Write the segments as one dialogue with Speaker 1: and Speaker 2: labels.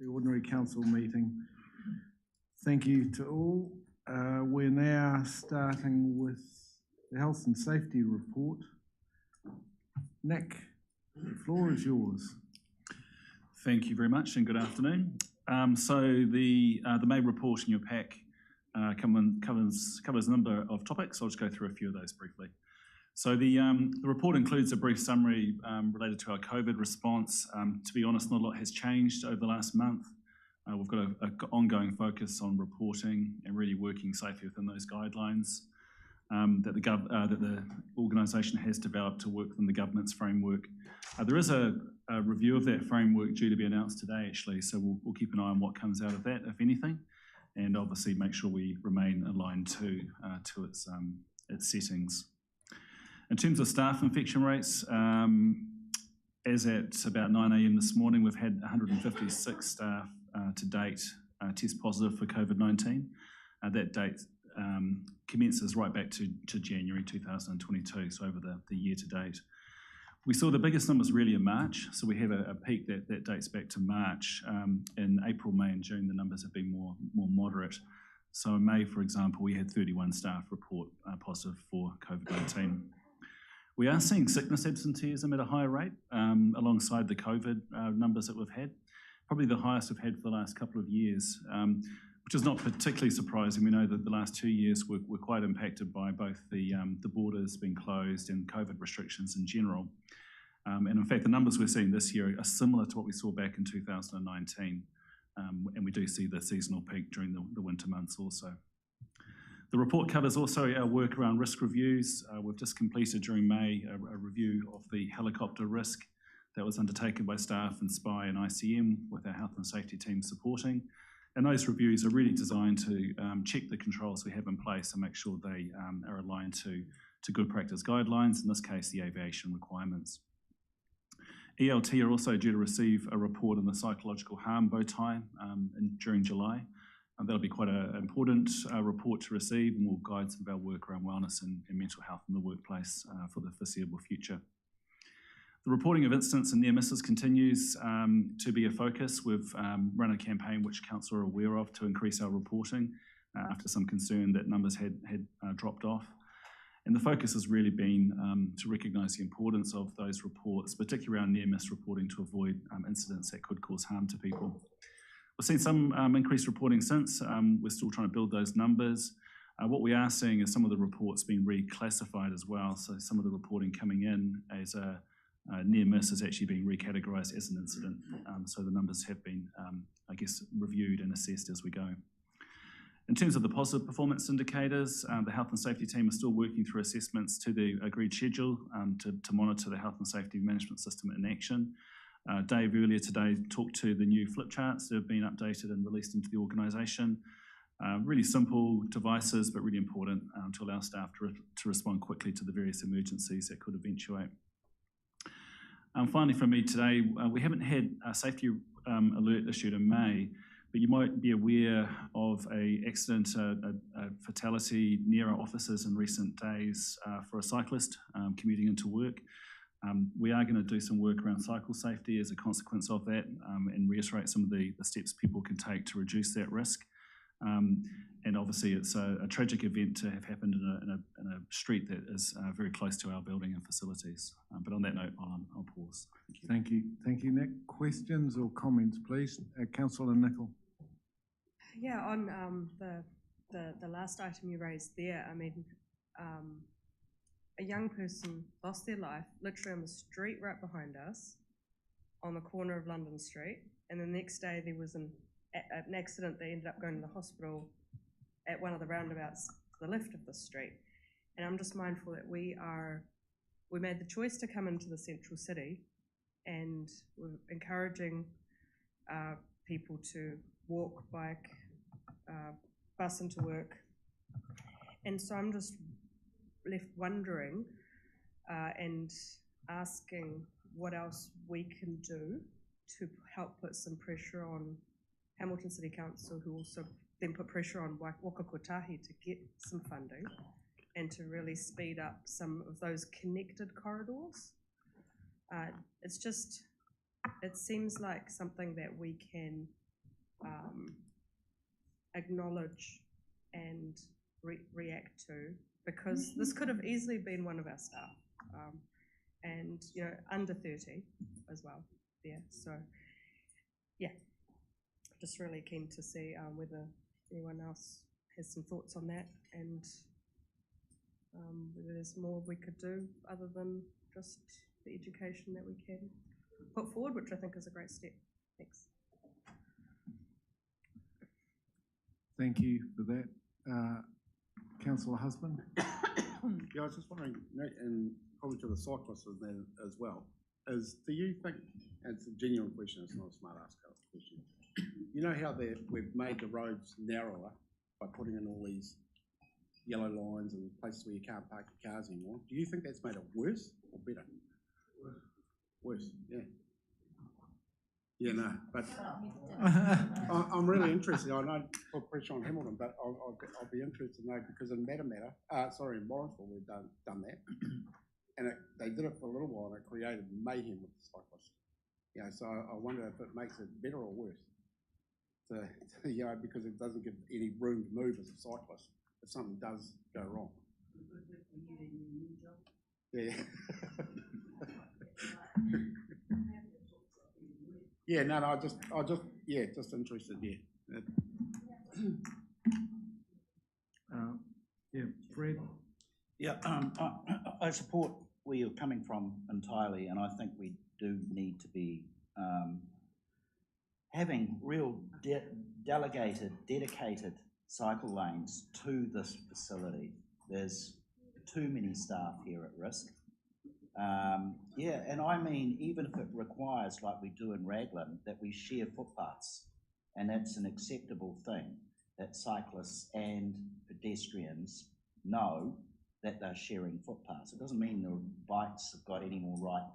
Speaker 1: the Ordinary Council meeting. Thank you to all. We're now starting with the Health and Safety report. Nick, the floor is yours.
Speaker 2: Thank you very much and good afternoon. So the main report in your pack covers a number of topics. I'll just go through a few of those briefly. So the report includes a brief summary related to our COVID response. To be honest, not a lot has changed over the last month. We've got an ongoing focus on reporting and really working safely within those guidelines that the organisation has developed to work within the government's framework. There is a review of that framework due to be announced today, actually, so we'll keep an eye on what comes out of that, if anything, and obviously make sure we remain aligned to its settings. In terms of staff infection rates, as at about 9 a.m. this morning, we've had 156 staff to date test positive for COVID-19. That date commences right back to January 2022, so over the year to date. We saw the biggest numbers really in March, so we have a peak that dates back to March. In April, May and June, the numbers have been more moderate. So in May, for example, we had 31 staff report positive for COVID-19. We are seeing sickness absenteeism at a higher rate alongside the COVID numbers that we've had, probably the highest we've had for the last couple of years, which is not particularly surprising. We know that the last 2 years were quite impacted by both the borders being closed and COVID restrictions in general. And in fact, the numbers we're seeing this year are similar to what we saw back in 2019, and we do see the seasonal peak during the winter months also. The report covers also our work around risk reviews. We've just completed during May a review of the helicopter risk that was undertaken by staff in SPI and ICM with our health and safety team supporting. And those reviews are really designed to check the controls we have in place and make sure they are aligned to good practice guidelines, in this case the aviation requirements. ELT are also due to receive a report on the psychological harm bow tie during July. That'll be quite an important report to receive and will guide some of our work around wellness and mental health in the workplace for the foreseeable future. The reporting of incidents and near misses continues to be a focus. We've run a campaign which Council are aware of to increase our reporting after some concern that numbers had dropped off. And the focus has really been to recognise the importance of those reports, particularly around near miss reporting to avoid incidents that could cause harm to people. We've seen some increased reporting since. We're still trying to build those numbers. What we are seeing is some of the reports being reclassified as well. So some of the reporting coming in as a near miss is actually being recategorised as an incident. So the numbers have been, I guess, reviewed and assessed as we go. In terms of the positive performance indicators, the health and safety team is still working through assessments to the agreed schedule to monitor the health and safety management system in action. Dave earlier today talked to the new flip charts that have been updated and released into the organisation. Really simple devices, but really important to allow staff to respond quickly to the various emergencies that could eventuate. Finally from me today, we haven't had a safety alert issued in May, but you might be aware of an accident, a fatality near our offices in recent days for a cyclist commuting into work. We are going to do some work around cycle safety as a consequence of that and reiterate some of the steps people can take to reduce that risk. And obviously it's a tragic event to have happened in a street that is very close to our building and facilities. But on that note, I'll pause.
Speaker 1: Thank you. Thank you, Nick. Questions or comments, please? Councillor Nicol.
Speaker 3: Yeah, on the last item you raised there, I mean, a young person lost their life literally on the street right behind us on the corner of London Street, and the next day there was an accident. They ended up going to the hospital at one of the roundabouts to the left of the street. And I'm just mindful that we made the choice to come into the central city, and we're encouraging people to walk, bike, bus into work. And so I'm just left wondering and asking what else we can do to help put some pressure on Hamilton City Council, who also then put pressure on Wakato Kai to get some funding and to really speed up some of those connected corridors. It seems like something that we can acknowledge and react to, because this could have easily been one of our staff, and under 30 as well. Yeah, so yeah, just really keen to see whether anyone else has some thoughts on that, and whether there's more we could do other than just the education that we can put forward, which I think is a great step. Thanks.
Speaker 1: Thank you for that. Councillor Husband?
Speaker 4: Yeah, I was just wondering, and probably to the cyclists as well, do you think, and it's a genuine question, it's not a smart ass question, you know how we've made the roads narrower by putting in all these yellow lines and places where you can't park your cars anymore? Do you think that's made it worse or better? Worse, yeah. Yeah, no, but I'm really interested. I know put pressure on Hamilton, but I'll be interested to know, because in in Morrinsville we've done that, and they did it for a little while, and it created mayhem with the cyclists. So I wonder if it makes it better or worse. Because it doesn't give any room to move as a cyclist if something does go wrong. Yeah. Yeah, no, I just interested, yeah.
Speaker 1: Yeah, Fred?
Speaker 5: Yeah, I support where you're coming from entirely, and I think we do need to be having real dedicated cycle lanes to this facility. There's too many staff here at risk. And I mean, even if it requires, like we do in Raglan, that we share footpaths, and that's an acceptable thing, that cyclists and pedestrians know that they're sharing footpaths. It doesn't mean the bikes have got any more right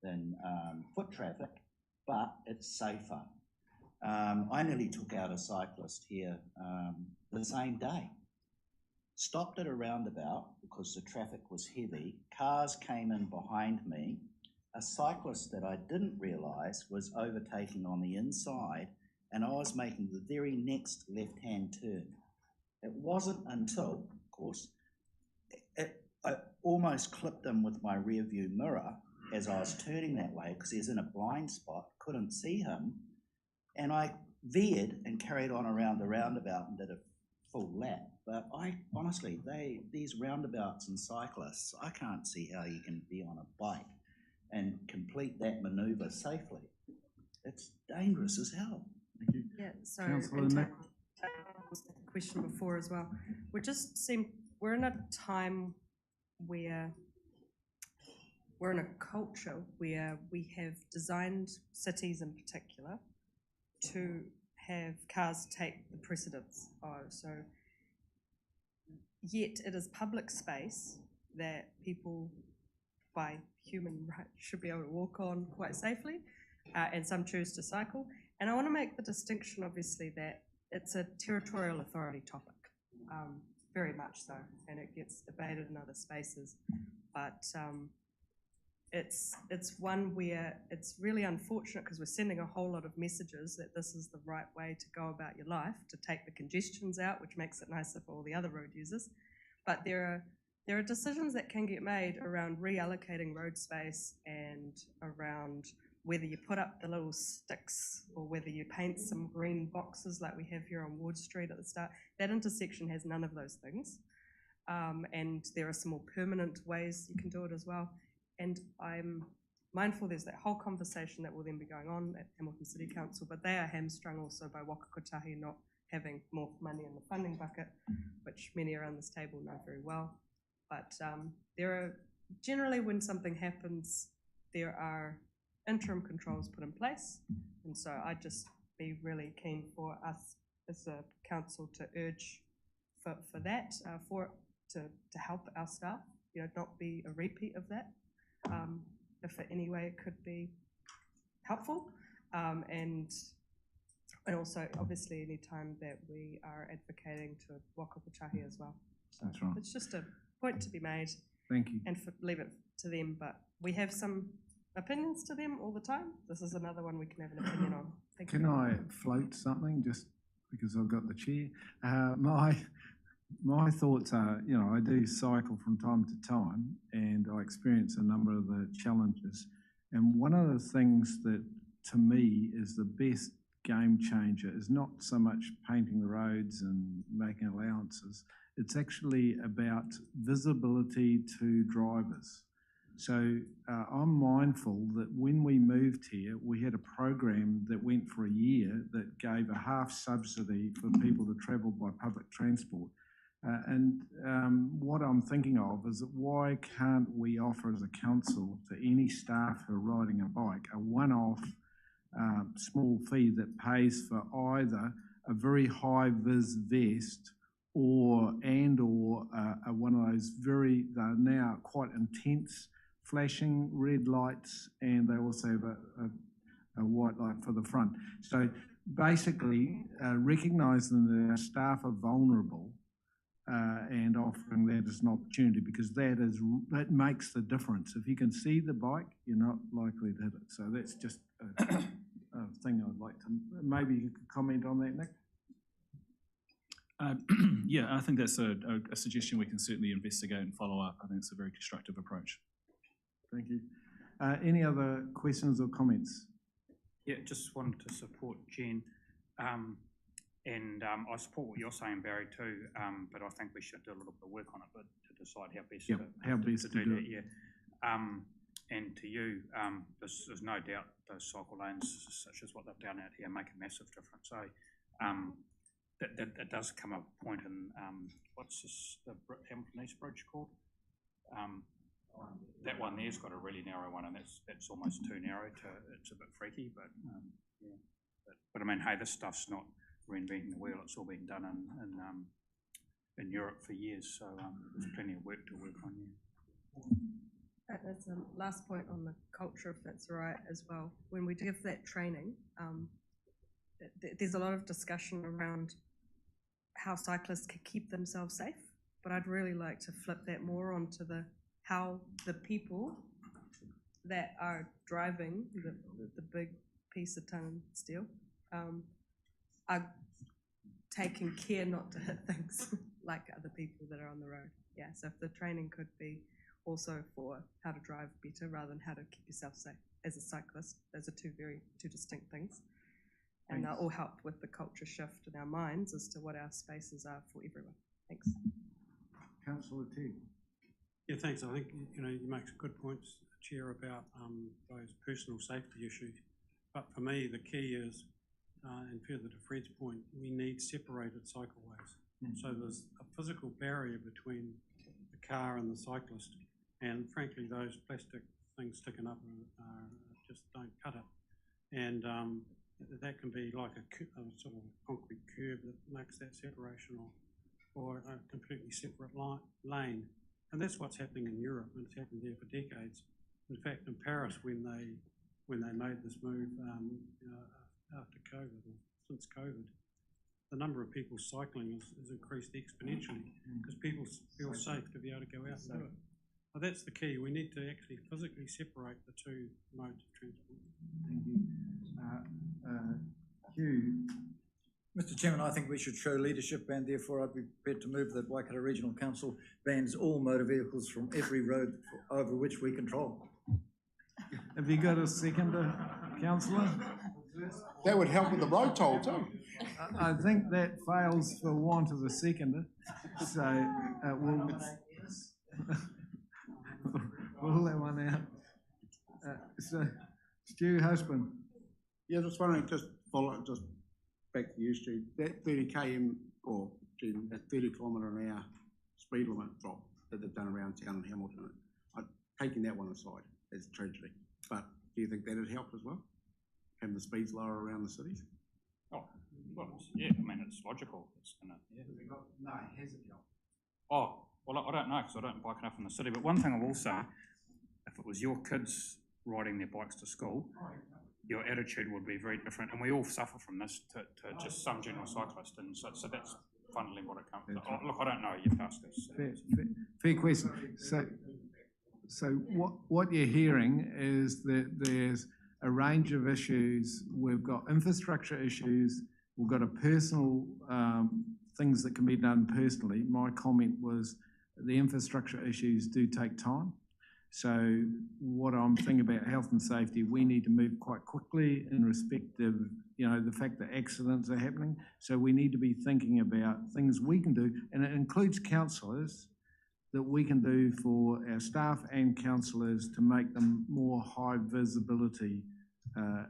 Speaker 5: than foot traffic, but it's safer. I nearly took out a cyclist here the same day. Stopped at a roundabout because the traffic was heavy. Cars came in behind me. A cyclist that I didn't realise was overtaking on the inside, and I was making the very next left-hand turn. It wasn't until, of course, I almost clipped him with my rear view mirror as I was turning that way, because he was in a blind spot, couldn't see him, and I veered and carried on around the roundabout and did a full lap. But honestly, these roundabouts and cyclists, I can't see how you can be on a bike and complete that manoeuvre safely. It's dangerous as hell.
Speaker 1: Thank you.
Speaker 3: Yeah, so
Speaker 1: Councillor Nick?
Speaker 3: Question before as well. We're in a time where we're in a culture where we have designed cities in particular to have cars take the precedence. Yet it is public space that people by human right should be able to walk on quite safely, and some choose to cycle. And I want to make the distinction, obviously, that it's a territorial authority topic, very much so, and it gets debated in other spaces. But it's one where it's really unfortunate, because we're sending a whole lot of messages that this is the right way to go about your life, to take the congestions out, which makes it nicer for all the other road users. But there are decisions that can get made around reallocating road space and around whether you put up the little sticks or whether you paint some green boxes like we have here on Ward Street at the start. That intersection has none of those things. And there are some more permanent ways you can do it as well. And I'm mindful there's that whole conversation that will then be going on at Hamilton City Council, but they are hamstrung also by Wakato Kai not having more money in the funding bucket, which many around this table know very well. But there are, generally when something happens, there are interim controls put in place. And so I'd just be really keen for us as a council to urge for that, to help our staff, not be a repeat of that. If in any way it could be helpful, and also obviously any time that we are advocating to Wakapuchahi as well. So
Speaker 1: that's right.
Speaker 3: It's just a point to be made.
Speaker 1: Thank you.
Speaker 3: And leave it to them, but we have some opinions to them all the time. This is another one we can have an opinion on. Thank you.
Speaker 1: Can I float something just because I've got the chair? My thoughts are, you know, I do cycle from time to time and I experience a number of the challenges. And one of the things that to me is the best game changer is not so much painting the roads and making allowances. It's actually about visibility to drivers. So I'm mindful that when we moved here, we had a program that went for a year that gave a half subsidy for people to travel by public transport. What I'm thinking of is that why can't we offer as a council to any staff who are riding a bike a one-off small fee that pays for either a very high-vis vest or one of those they're now quite intense flashing red lights, and they also have a white light for the front. So basically recognising that our staff are vulnerable and offering that as an opportunity, because that makes the difference. If you can see the bike, you're not likely to hit it. So that's just a thing I'd like to, maybe you could comment on that, Nick?
Speaker 2: Yeah, I think that's a suggestion we can certainly investigate and follow up. I think it's a very constructive approach.
Speaker 1: Thank you. Any other questions or comments?
Speaker 6: Yeah, just wanted to support Jen. I support what you're saying, Barry, too, but I think we should do a little bit of work on it, but to decide how best to do that. Yeah. And to you, there's no doubt those cycle lanes, such as what they've done out here, make a massive difference. So that does come up a point in, what's this, the Hamilton East Bridge called? That one there's got a really narrow one, and that's almost too narrow. It's a bit freaky, but yeah. But I mean, hey, this stuff's not reinventing the wheel. It's all been done in Europe for years, so there's plenty of work to work on here.
Speaker 3: That's the last point on the culture, if that's right, as well. When we give that training, there's a lot of discussion around how cyclists can keep themselves safe, but I'd really like to flip that more onto how the people that are driving the big piece of ton steel are taking care not to hit things like other people that are on the road. Yeah, so if the training could be also for how to drive better rather than how to keep yourself safe as a cyclist, those are two distinct things. And they'll all help with the culture shift in our minds as to what our spaces are for everyone. Thanks.
Speaker 1: Councillor Teague.
Speaker 7: Yeah, thanks. I think you make some good points, Chair, about those personal safety issues. But for me, the key is, and further to Fred's point, we need separated cycleways. So there's a physical barrier between the car and the cyclist, and frankly, those plastic things sticking up just don't cut it. And that can be like a sort of concrete curb that makes that separation, or a completely separate lane. And that's what's happening in Europe, and it's happened there for decades. In fact, in Paris, when they made this move after COVID, or since COVID, the number of people cycling has increased exponentially because people feel safe to be able to go out and do it. Well, that's the key. We need to actually physically separate the two modes of transport.
Speaker 1: Thank you. Hugh.
Speaker 8: Mr. Chairman, I think we should show leadership, and therefore I'd be prepared to move that Waikato Regional Council bans all motor vehicles from every road over which we control.
Speaker 1: Have you got a seconder, Councillor?
Speaker 4: That would help with the road toll too.
Speaker 1: I think that fails for want of a seconder, so we'll rule that one out. So, Stu Husband.
Speaker 4: Yeah, just wondering, just back to you, Stu, that 30 km or that 30 km/h speed limit drop that they've done around town in Hamilton, taking that one aside as a tragedy, but do you think that would help as well? Having the speeds lower around the cities?
Speaker 6: Oh, well, yeah, I mean, it's logical. It's gonna, yeah.
Speaker 1: No, it hasn't helped.
Speaker 6: Oh, well, I don't know because I don't bike enough in the city, but one thing I will say, if it was your kids riding their bikes to school, your attitude would be very different, and we all suffer from this to just some general cyclist, and so that's fundamentally what it comes to. Oh, look, I don't know, you've asked us.
Speaker 1: Fair question. So what you're hearing is that there's a range of issues. We've got infrastructure issues. We've got a personal things that can be done personally. My comment was the infrastructure issues do take time. So what I'm thinking about health and safety, we need to move quite quickly in respect of, the fact that accidents are happening. So we need to be thinking about things we can do, and it includes councillors, that we can do for our staff and councillors to make them more high visibility.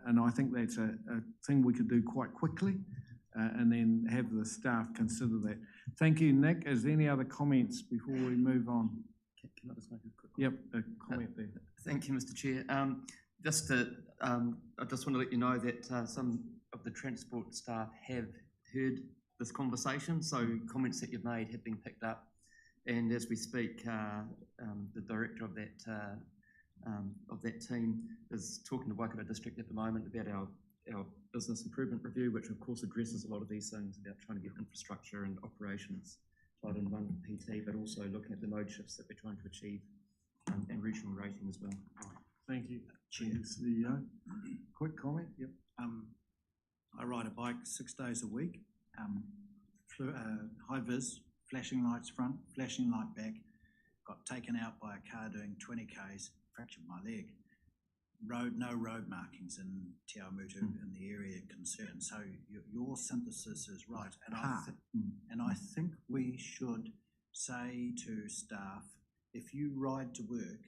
Speaker 1: And I think that's a thing we could do quite quickly, and then have the staff consider that. Thank you, Nick. Is there any other comments before we move on?
Speaker 9: Can I just make a quick
Speaker 1: Yep, a comment there.
Speaker 9: Thank you, Mr. Chair. I just want to let you know that some of the transport staff have heard this conversation, so comments that you've made have been picked up. And as we speak, the director of that team is talking to Waikato District at the moment about our business improvement review, which of course addresses a lot of these things about trying to get infrastructure and operations tied in one PT, but also looking at the mode shifts that we're trying to achieve and regional rating as well.
Speaker 1: Thank you, Chair. CEO. Quick comment. Yep.
Speaker 10: I ride a bike 6 days a week. High vis, flashing lights front, flashing light back. Got taken out by a car doing 20 k's, fractured my leg. No road markings in Te Awamutu in the area concerned. So your synthesis is right, and I think we should say to staff, if you ride to work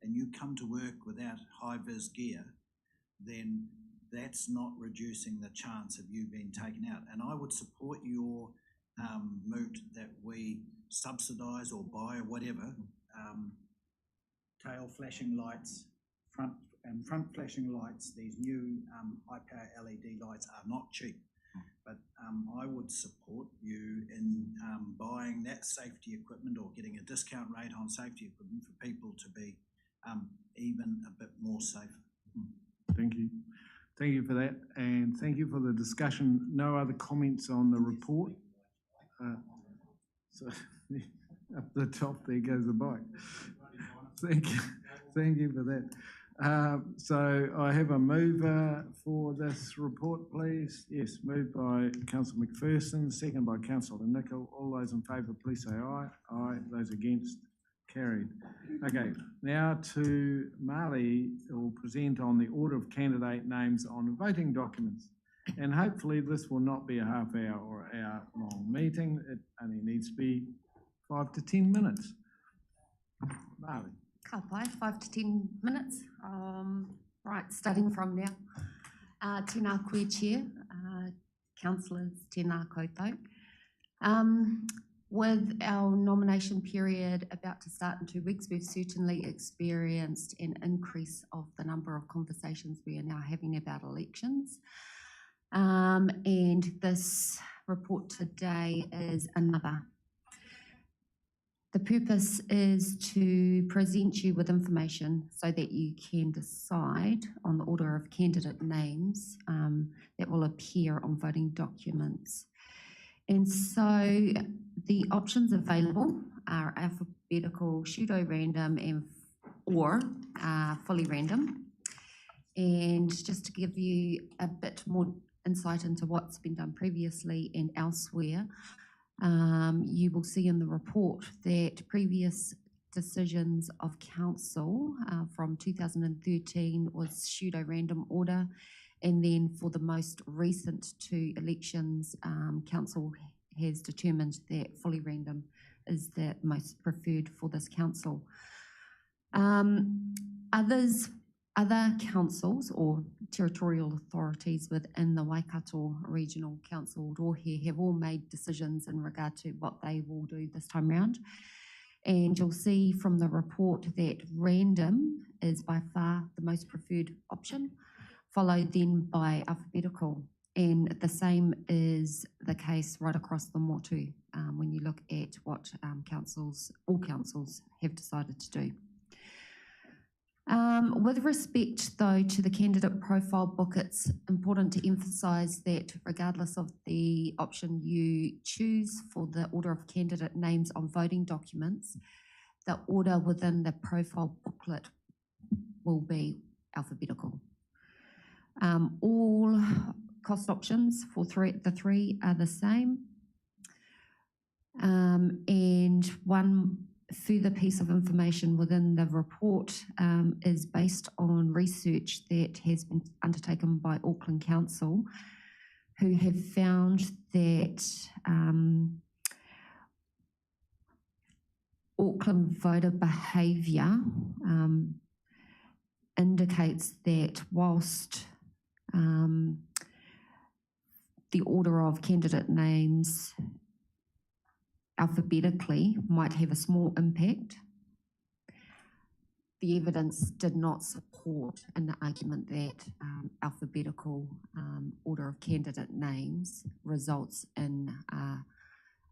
Speaker 10: and you come to work without high vis gear, then that's not reducing the chance of you being taken out. And I would support your moot that we subsidise or buy or whatever tail flashing lights, front flashing lights. These new high power LED lights are not cheap, but I would support you in buying that safety equipment or getting a discount rate on safety equipment for people to be even a bit more safe.
Speaker 1: Thank you. Thank you for that, and thank you for the discussion. No other comments on the report? So up the top there goes the bike. Thank you for that. So I have a mover for this report, please. Yes, moved by Councillor McPherson, second by Councillor Nicol. All those in favour, please say aye. Aye. Those against, carried. Okay, now to Marley, who will present on the order of candidate names on voting documents. And hopefully this will not be a half hour or hour long meeting. It only needs to be 5 to 10 minutes. Marley.
Speaker 11: Ka pai, 5 to 10 minutes. Right, starting from now. Tēnā koe Chair, councillors, tēnā koutou. With our nomination period about to start in 2 weeks, we've certainly experienced an increase of the number of conversations we are now having about elections. And this report today is another. The purpose is to present you with information so that you can decide on the order of candidate names that will appear on voting documents. And so the options available are alphabetical, pseudo-random, and or fully random. And just to give you a bit more insight into what's been done previously and elsewhere, you will see in the report that previous decisions of council from 2013 was pseudo-random order, and then for the most recent 2 elections, council has determined that fully random is the most preferred for this council. Other councils or territorial authorities within the Waikato Regional Council Rohe have all made decisions in regard to what they will do this time round. And you'll see from the report that random is by far the most preferred option, followed then by alphabetical. And the same is the case right across the motu when you look at what all councils have decided to do. With respect, though, to the candidate profile book, it's important to emphasise that regardless of the option you choose for the order of candidate names on voting documents, the order within the profile booklet will be alphabetical. All cost options for the three are the same. And one further piece of information within the report is based on research that has been undertaken by Auckland Council, who have found that Auckland voter behaviour indicates that whilst the order of candidate names alphabetically might have a small impact, the evidence did not support an argument that alphabetical order of candidate names results in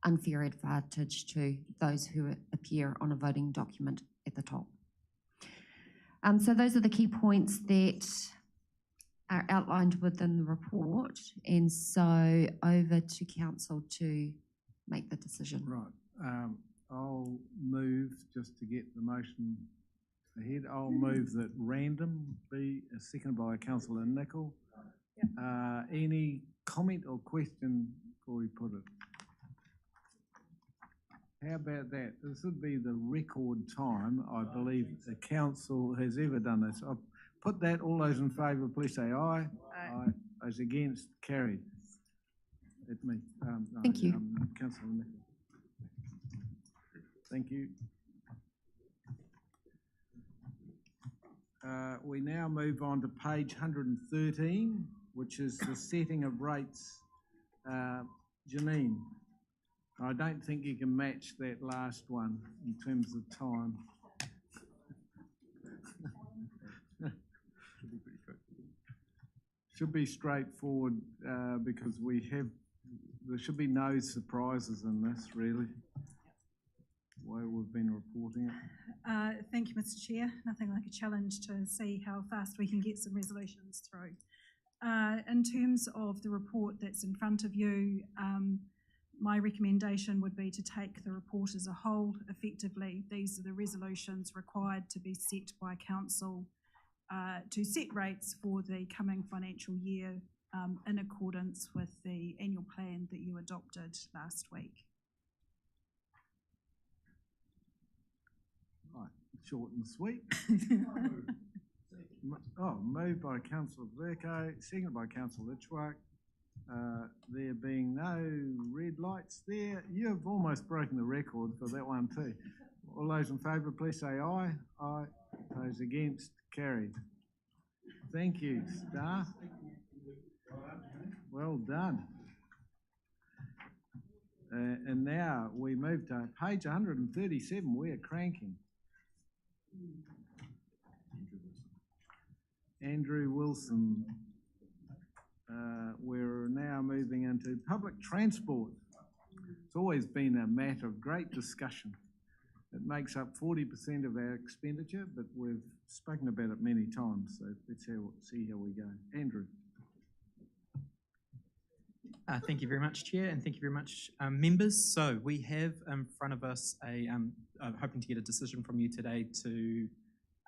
Speaker 11: unfair advantage to those who appear on a voting document at the top. So those are the key points that are outlined within the report, and so over to council to make the decision.
Speaker 1: Right. I'll move, just to get the motion ahead, I'll move that random be seconded by Councillor Nicol. Any comment or question before we put it? How about that? This would be the record time, I believe, the council has ever done this. I'll put that. All those in favour, please say aye. Aye. Those against, carried. That's me.
Speaker 11: Thank you.
Speaker 1: Councillor Nicol. Thank you. We now move on to page 113, which is the setting of rates. Janine, I don't think you can match that last one in terms of time. Should be straightforward because there should be no surprises in this, really, the way we've been reporting it.
Speaker 12: Thank you, Mr. Chair. Nothing like a challenge to see how fast we can get some resolutions through. In terms of the report that's in front of you, my recommendation would be to take the report as a whole. Effectively, these are the resolutions required to be set by council to set rates for the coming financial year in accordance with the annual plan that you adopted last week.
Speaker 1: Right, short and sweet. Moved by Councillor Verco, seconded by Councillor Litchfield. There being no red lights there, you have almost broken the record for that one too. All those in favour, please say aye. Aye. Those against, carried. Thank you, staff. Well done. And now we move to page 137. We're cranking. Andrew Wilson. We're now moving into public transport. It's always been a matter of great discussion. It makes up 40% of our expenditure, but we've spoken about it many times, so let's see how we go. Andrew.
Speaker 13: Thank you very much, Chair, and thank you very much, members. So we have in front of us hoping to get a decision from you today to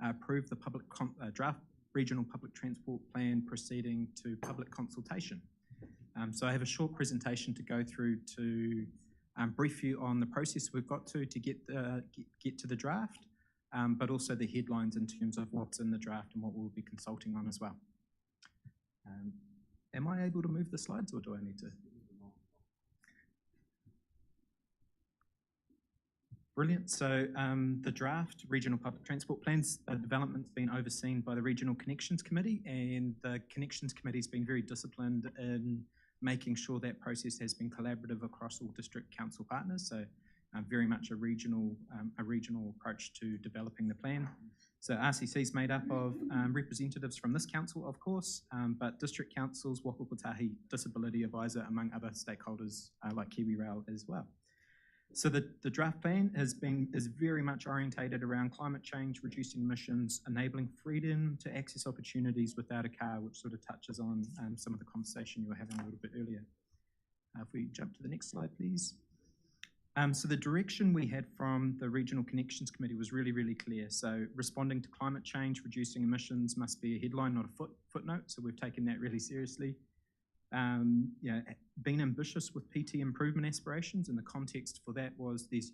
Speaker 13: approve the draft regional public transport plan proceeding to public consultation. So I have a short presentation to go through to brief you on the process we've got to get to the draft, but also the headlines in terms of what's in the draft and what we'll be consulting on as well. Am I able to move the slides, or do I need to? Brilliant. So the draft regional public transport plans development's been overseen by the Regional Connections Committee, and the Connections Committee's been very disciplined in making sure that process has been collaborative across all district council partners. So very much a regional approach to developing the plan. So RCC is made up of representatives from this council, of course, but district councils, Waka Kotahi, Disability Advisor, among other stakeholders like Kiwi Rail as well. So the draft plan is very much orientated around climate change, reducing emissions, enabling freedom to access opportunities without a car, which sort of touches on some of the conversation you were having a little bit earlier. If we jump to the next slide, please. So the direction we had from the Regional Connections Committee was really, really clear. So responding to climate change, reducing emissions must be a headline, not a footnote. So we've taken that really seriously. Being ambitious with PT improvement aspirations, and the context for that was this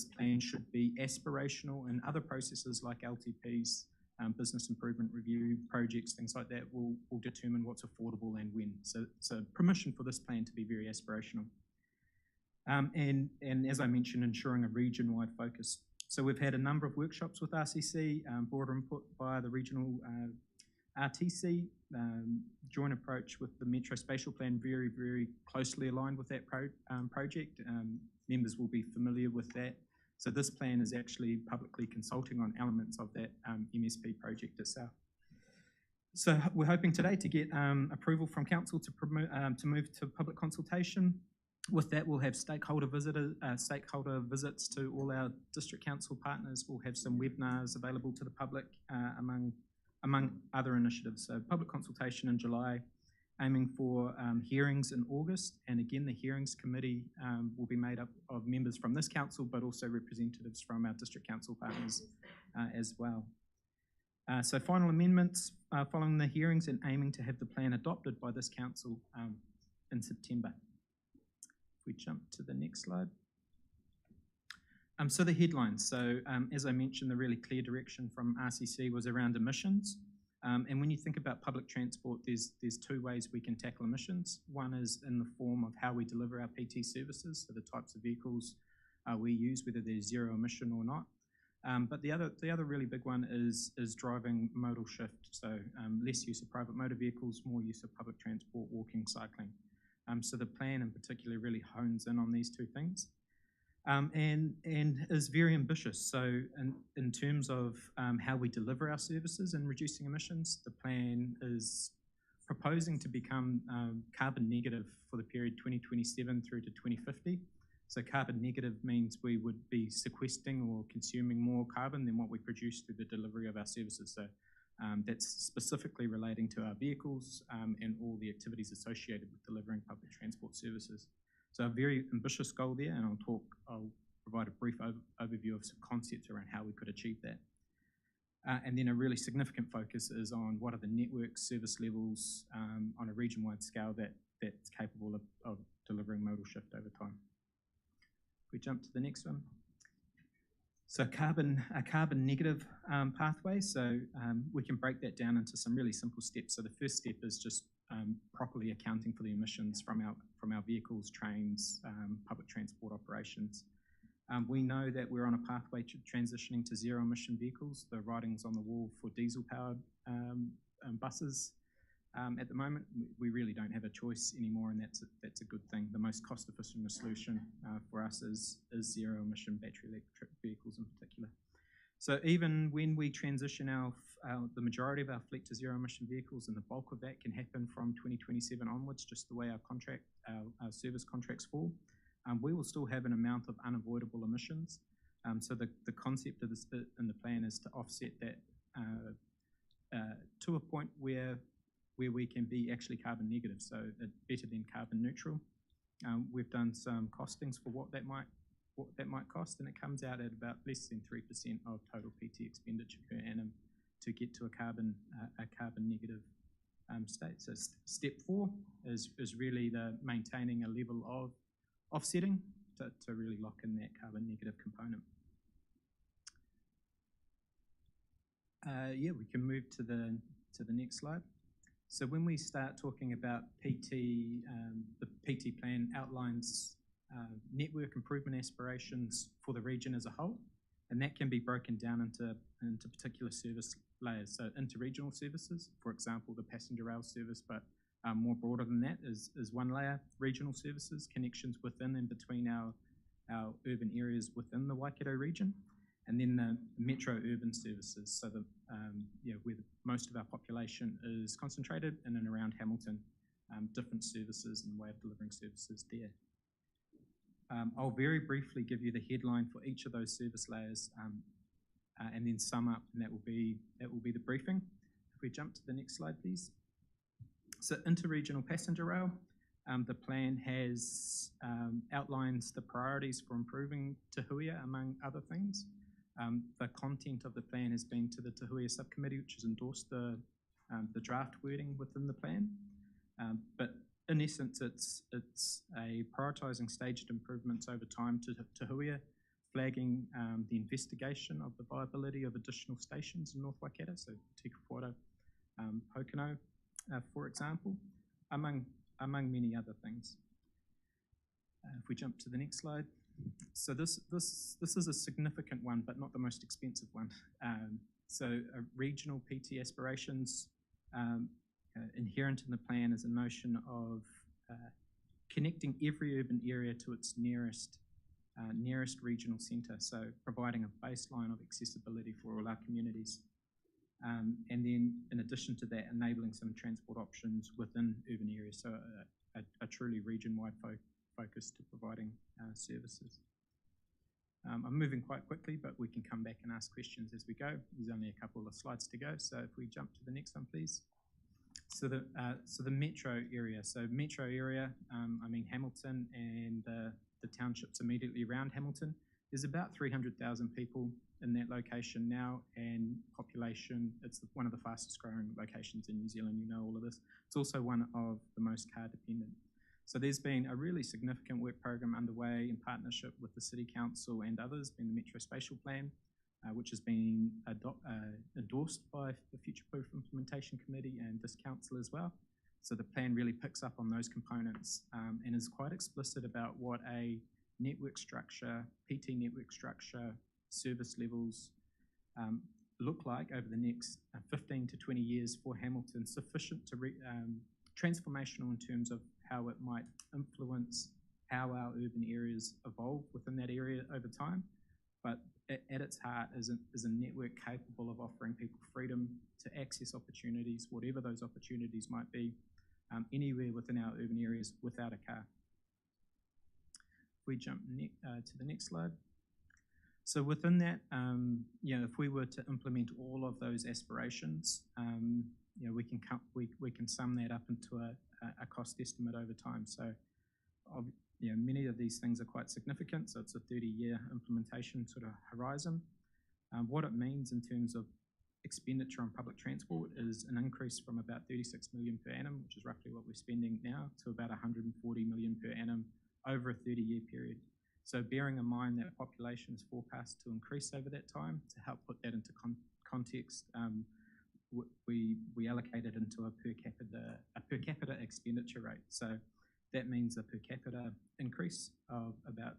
Speaker 13: plan should be aspirational, and other processes like LTPs, business improvement review projects, things like that will determine what's affordable and when. So permission for this plan to be very aspirational. And as I mentioned, ensuring a region-wide focus. So we've had a number of workshops with RCC, broader input by the regional RTC, joint approach with the Metro Spatial Plan, very, very closely aligned with that project. Members will be familiar with that. So this plan is actually publicly consulting on elements of that MSP project itself. So we're hoping today to get approval from Council to move to public consultation. With that, we'll have stakeholder visits to all our district council partners. We'll have some webinars available to the public among other initiatives. So public consultation in July, aiming for hearings in August. And again, the hearings committee will be made up of members from this council, but also representatives from our district council partners as well. So final amendments following the hearings and aiming to have the plan adopted by this council in September. We jump to the next slide. So the headlines. So as I mentioned, the really clear direction from RCC was around emissions. And when you think about public transport, there's two ways we can tackle emissions. One is in the form of how we deliver our PT services, so the types of vehicles we use, whether they're zero emission or not. But the other really big one is driving modal shift. So less use of private motor vehicles, more use of public transport, walking, cycling. So the plan in particular really hones in on these two things, and is very ambitious. So in terms of how we deliver our services and reducing emissions, the plan is proposing to become carbon negative for the period 2027 through to 2050. So carbon negative means we would be sequestering or consuming more carbon than what we produce through the delivery of our services. So that's specifically relating to our vehicles and all the activities associated with delivering public transport services. So a very ambitious goal there, and I'll provide a brief overview of some concepts around how we could achieve that. And then a really significant focus is on what are the network service levels on a region-wide scale that's capable of delivering modal shift over time. If we jump to the next one. So a carbon negative pathway. So we can break that down into some really simple steps. So the first step is just properly accounting for the emissions from our vehicles, trains, public transport operations. We know that we're on a pathway to transitioning to zero emission vehicles. The writing's on the wall for diesel powered buses. At the moment, we really don't have a choice anymore, and that's a good thing. The most cost efficient solution for us is zero emission battery electric vehicles in particular. So even when we transition the majority of our fleet to zero emission vehicles, and the bulk of that can happen from 2027 onwards, just the way our service contracts fall, we will still have an amount of unavoidable emissions. So the concept of this in the plan is to offset that to a point where we can be actually carbon negative, so better than carbon neutral. We've done some costings for what that might cost, and it comes out at about less than 3% of total PT expenditure per annum to get to a carbon negative state. So step 4 is really the maintaining a level of offsetting to really lock in that carbon negative component. We can move to the next slide. So when we start talking about PT, the PT plan outlines network improvement aspirations for the region as a whole, and that can be broken down into particular service layers. So interregional services, for example, the passenger rail service, but more broader than that is one layer. Regional services, connections within and between our urban areas within the Waikato region, and then the metro urban services, so where most of our population is concentrated in and around Hamilton, different services and way of delivering services there. I'll very briefly give you the headline for each of those service layers and then sum up, and that will be the briefing. If we jump to the next slide, please. So interregional passenger rail, The plan has outlines the priorities for improving Te Huia, among other things. The content of the plan has been to the Te Huia subcommittee, which has endorsed the draft wording within the plan. But in essence, it's a prioritising staged improvements over time to Te Huia, flagging the investigation of the viability of additional stations in North Waikato, so Tikawhara, Pokeno, for example, among many other things. If we jump to the next slide. So this is a significant one, but not the most expensive one. So regional PT aspirations, inherent in the plan is a notion of connecting every urban area to its nearest regional centre, so providing a baseline of accessibility for all our communities. And then, in addition to that, enabling some transport options within urban areas, so a truly region-wide focus to providing services. I'm moving quite quickly, but we can come back and ask questions as we go. There's only a couple of slides to go, so if we jump to the next one, please. So the metro area. So metro area, I mean Hamilton and the townships immediately around Hamilton. There's about 300,000 people in that location now, and population, it's one of the fastest growing locations in New Zealand, you know all of this. It's also one of the most car dependent. So there's been a really significant work program underway in partnership with the City Council and others, being the Metro Spatial Plan, which has been endorsed by the Future Proof Implementation Committee and this council as well. So the plan really picks up on those components and is quite explicit about what a network structure, PT network structure, service levels look like over the next 15 to 20 years for Hamilton, sufficient to transformational in terms of how it might influence how our urban areas evolve within that area over time. But at its heart is a network capable of offering people freedom to access opportunities, whatever those opportunities might be, anywhere within our urban areas without a car. If we jump to the next slide. So within that, if we were to implement all of those aspirations, we can sum that up into a cost estimate over time. So, many of these things are quite significant. So it's a 30-year implementation sort of horizon. What it means in terms of expenditure on public transport is an increase from about 36 million per annum, which is roughly what we're spending now, to about 140 million per annum over a 30-year period. So bearing in mind that population is forecast to increase over that time, to help put that into context, we allocated into a per capita expenditure rate. So that means a per capita increase of about,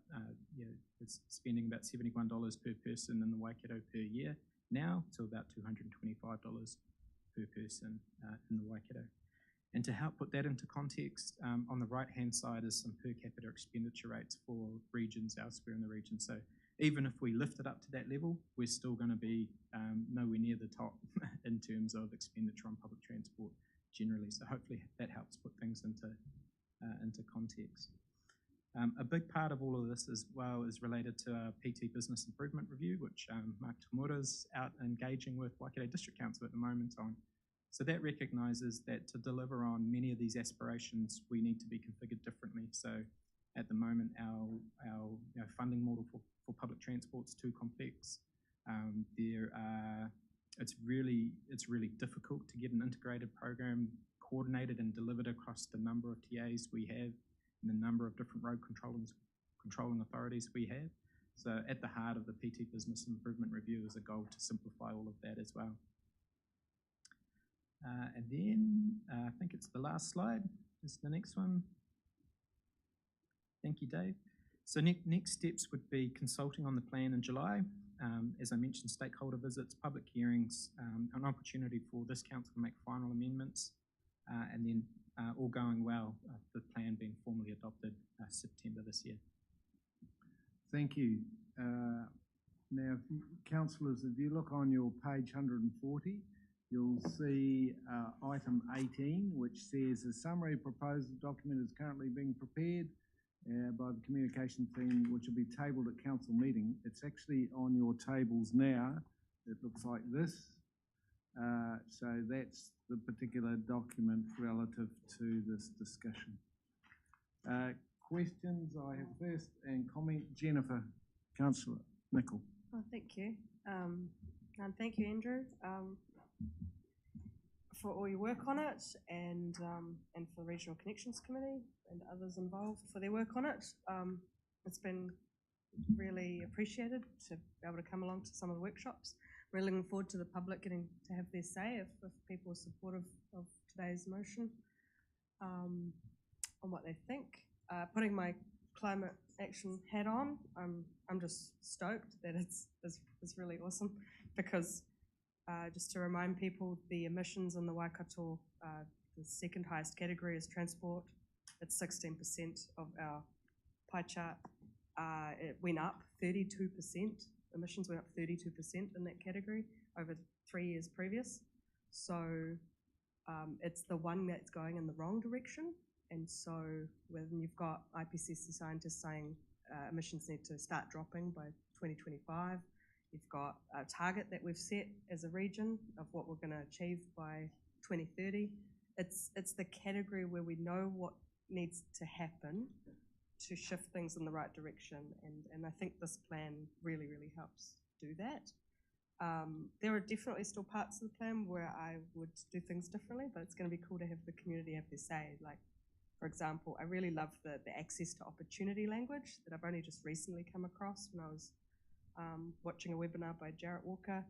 Speaker 13: it's spending about $71 per person in the Waikato per year now to about $225 per person in the Waikato. And to help put that into context, on the right-hand side is some per capita expenditure rates for regions elsewhere in the region. So even if we lift it up to that level, we're still going to be nowhere near the top in terms of expenditure on public transport generally. So hopefully that helps put things into context. A big part of all of this as well is related to our PT Business Improvement Review, which Mark Tamura's out engaging with Waikato District Council at the moment on. So that recognises that to deliver on many of these aspirations, we need to be configured differently. So at the moment, our funding model for public transport is too complex. It's really difficult to get an integrated program coordinated and delivered across the number of TAs we have and the number of different road controlling authorities we have. So at the heart of the PT Business Improvement Review is a goal to simplify all of that as well. And then I think it's the last slide, is the next one. Thank you, Dave. So next steps would be consulting on the plan in July. As I mentioned, stakeholder visits, public hearings, an opportunity for this council to make final amendments, and then all going well, the plan being formally adopted September this year.
Speaker 1: Thank you. Now, councillors, if you look on your page 140, you'll see item 18, which says a summary proposal document is currently being prepared by the communication team, which will be tabled at council meeting. It's actually on your tables now. It looks like this. So that's the particular document relative to this discussion. Questions, I have first, and comment, Jennifer, Councillor Nicol.
Speaker 3: Oh, thank you. And thank you, Andrew, for all your work on it, and for the Regional Connections Committee and others involved for their work on it. It's been really appreciated to be able to come along to some of the workshops. Really looking forward to the public getting to have their say if people are supportive of today's motion on what they think. Putting my climate action hat on, I'm just stoked that it's really awesome, because just to remind people, the emissions in the Waikato, the second highest category is transport. It's 16% of our pie chart. It went up 32%. Emissions went up 32% in that category over 3 years previous. So it's the one that's going in the wrong direction. And so when you've got IPCC scientists saying emissions need to start dropping by 2025, you've got a target that we've set as a region of what we're going to achieve by 2030. It's the category where we know what needs to happen to shift things in the right direction, and I think this plan really, really helps do that. There are definitely still parts of the plan where I would do things differently, but it's going to be cool to have the community have their say. Like, for example, I really love the access to opportunity language that I've only just recently come across when I was watching a webinar by Jarrett Walker.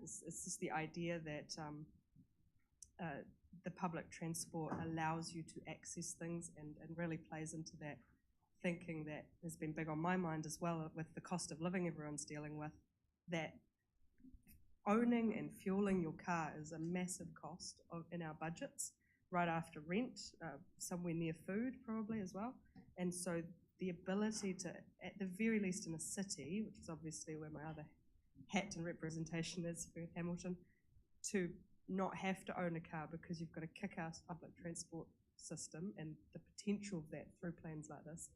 Speaker 3: It's just the idea that the public transport allows you to access things and really plays into that thinking that has been big on my mind as well with the cost of living everyone's dealing with, that owning and fueling your car is a massive cost in our budgets, right after rent, somewhere near food probably as well. And so the ability to, at the very least in a city, which is obviously where my other hat and representation is for Hamilton, to not have to own a car because you've got a kick-ass public transport system, and the potential of that through plans like this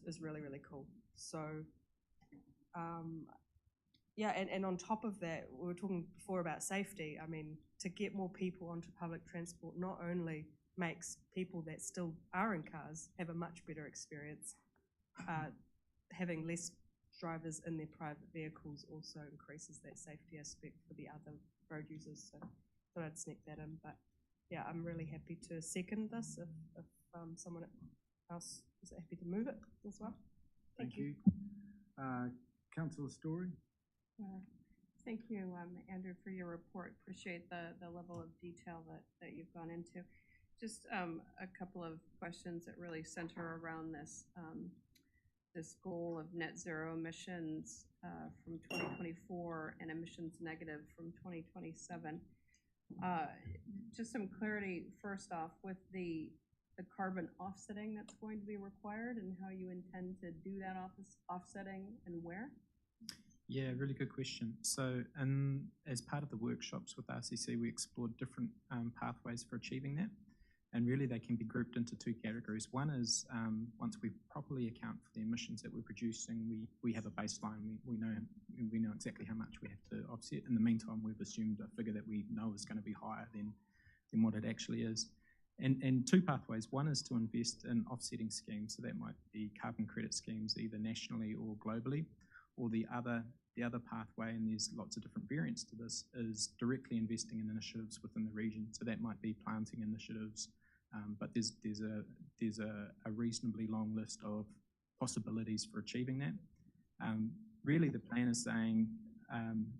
Speaker 3: is really, really cool. So yeah, and on top of that, we were talking before about safety. I mean, to get more people onto public transport not only makes people that still are in cars have a much better experience, having less drivers in their private vehicles also increases that safety aspect for the other road users. So thought I'd sneak that in, but yeah, I'm really happy to second this if someone else is happy to move it as well. Thank you.
Speaker 1: Councillor Story.
Speaker 14: Thank you, Andrew, for your report. Appreciate the level of detail that you've gone into. Just a couple of questions that really center around this this goal of net zero emissions from 2024 and emissions negative from 2027. Just some clarity first off with the carbon offsetting that's going to be required and how you intend to do that offsetting and where?
Speaker 13: Yeah, really good question. So as part of the workshops with RCC, we explored different pathways for achieving that. And really they can be grouped into two categories. One is once we properly account for the emissions that we're producing, we have a baseline. We know exactly how much we have to offset. In the meantime, we've assumed a figure that we know is going to be higher than what it actually is. And two pathways. One is to invest in offsetting schemes. So that might be carbon credit schemes either nationally or globally. Or the other pathway, and there's lots of different variants to this, is directly investing in initiatives within the region. So that might be planting initiatives, but there's a reasonably long list of possibilities for achieving that. Really, the plan is saying,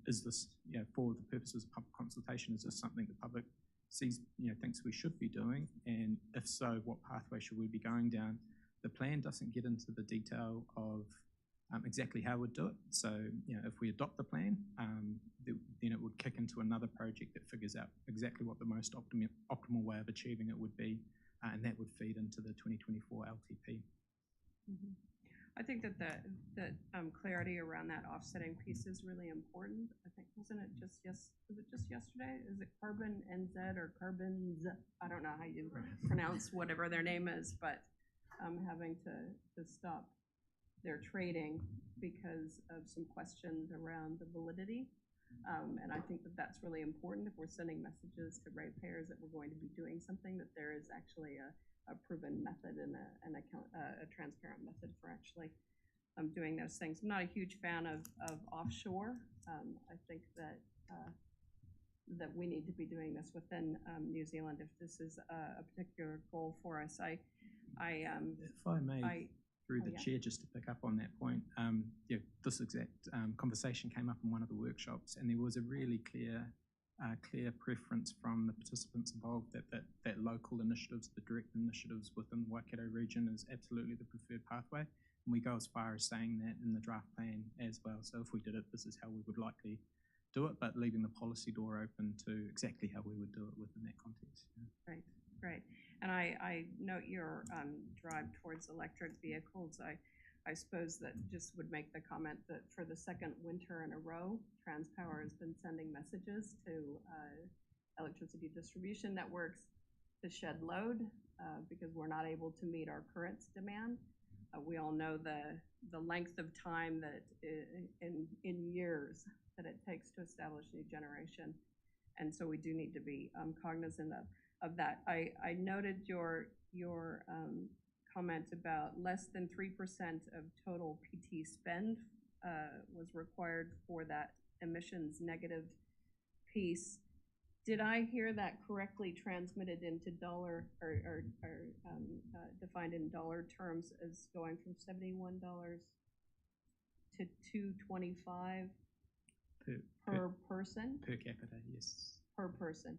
Speaker 13: is this, for the purposes of public consultation, is this something the public sees, thinks we should be doing, and if so, what pathway should we be going down? The plan doesn't get into the detail of exactly how we'd do it. So, if we adopt the plan, then it would kick into another project that figures out exactly what the most optimal way of achieving it would be, and that would feed into the 2024 LTP.
Speaker 14: Mm-hmm. I think that the clarity around that offsetting piece is really important. I think, was it just yesterday? Is it Carbon NZ or Carbons? I don't know how you pronounce whatever their name is, but having to stop their trading because of some questions around the validity And I think that that's really important if we're sending messages to ratepayers that we're going to be doing something, that there is actually a proven method and a transparent method for actually doing those things. I'm not a huge fan of offshore. I think that that we need to be doing this within New Zealand if this is a particular goal for us.
Speaker 13: If I may, through the chair, just to pick up on that point, this exact conversation came up in one of the workshops, and there was a really clear preference from the participants involved that local initiatives, the direct initiatives within the Waikato region, is absolutely the preferred pathway. And we go as far as saying that in the draft plan as well. So if we did it, this is how we would likely do it, but leaving the policy door open to exactly how we would do it within that context.
Speaker 14: Right, great. And I note your drive towards electric vehicles. I suppose that just would make the comment that for the second winter in a row, TransPower has been sending messages to electricity distribution networks to shed load because we're not able to meet our current demand. We all know the length of time that in years that it takes to establish new generation. And so we do need to be cognizant of that. I noted your comment about less than 3% of total PT spend was required for that emissions negative piece. Did I hear that correctly, transmitted into dollar or defined in dollar terms as going from $71 to $225 per person?
Speaker 13: Per capita, yes.
Speaker 14: Per person.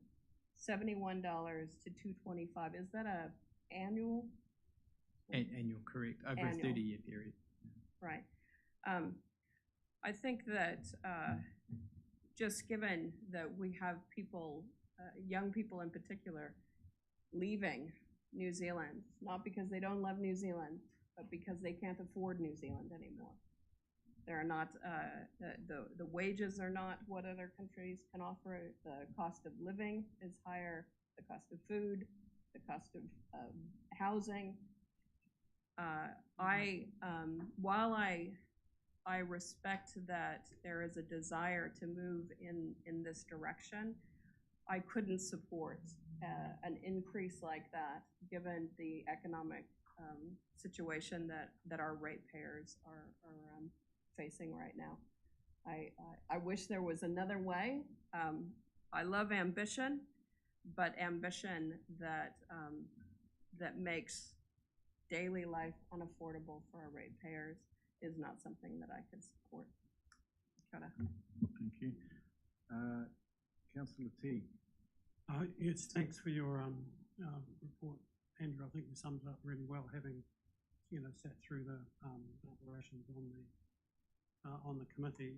Speaker 14: $71 to $225. Is that a annual?
Speaker 13: Annual, correct. Over a 30-year period.
Speaker 14: Right. I think that just given that we have people, young people in particular, leaving New Zealand, not because they don't love New Zealand, but because they can't afford New Zealand anymore. They're not, the wages are not what other countries can offer. The cost of living is higher, the cost of food, the cost of housing. While I respect that there is a desire to move in this direction, I couldn't support an increase like that given the economic situation that our ratepayers are facing right now. I wish there was another way. I love ambition, but ambition that makes daily life unaffordable for our ratepayers is not something that I could support.
Speaker 1: Thank you. Councillor T.
Speaker 7: Yes, thanks for your report, Andrew. I think you summed it up really well, having sat through the operations on the committee.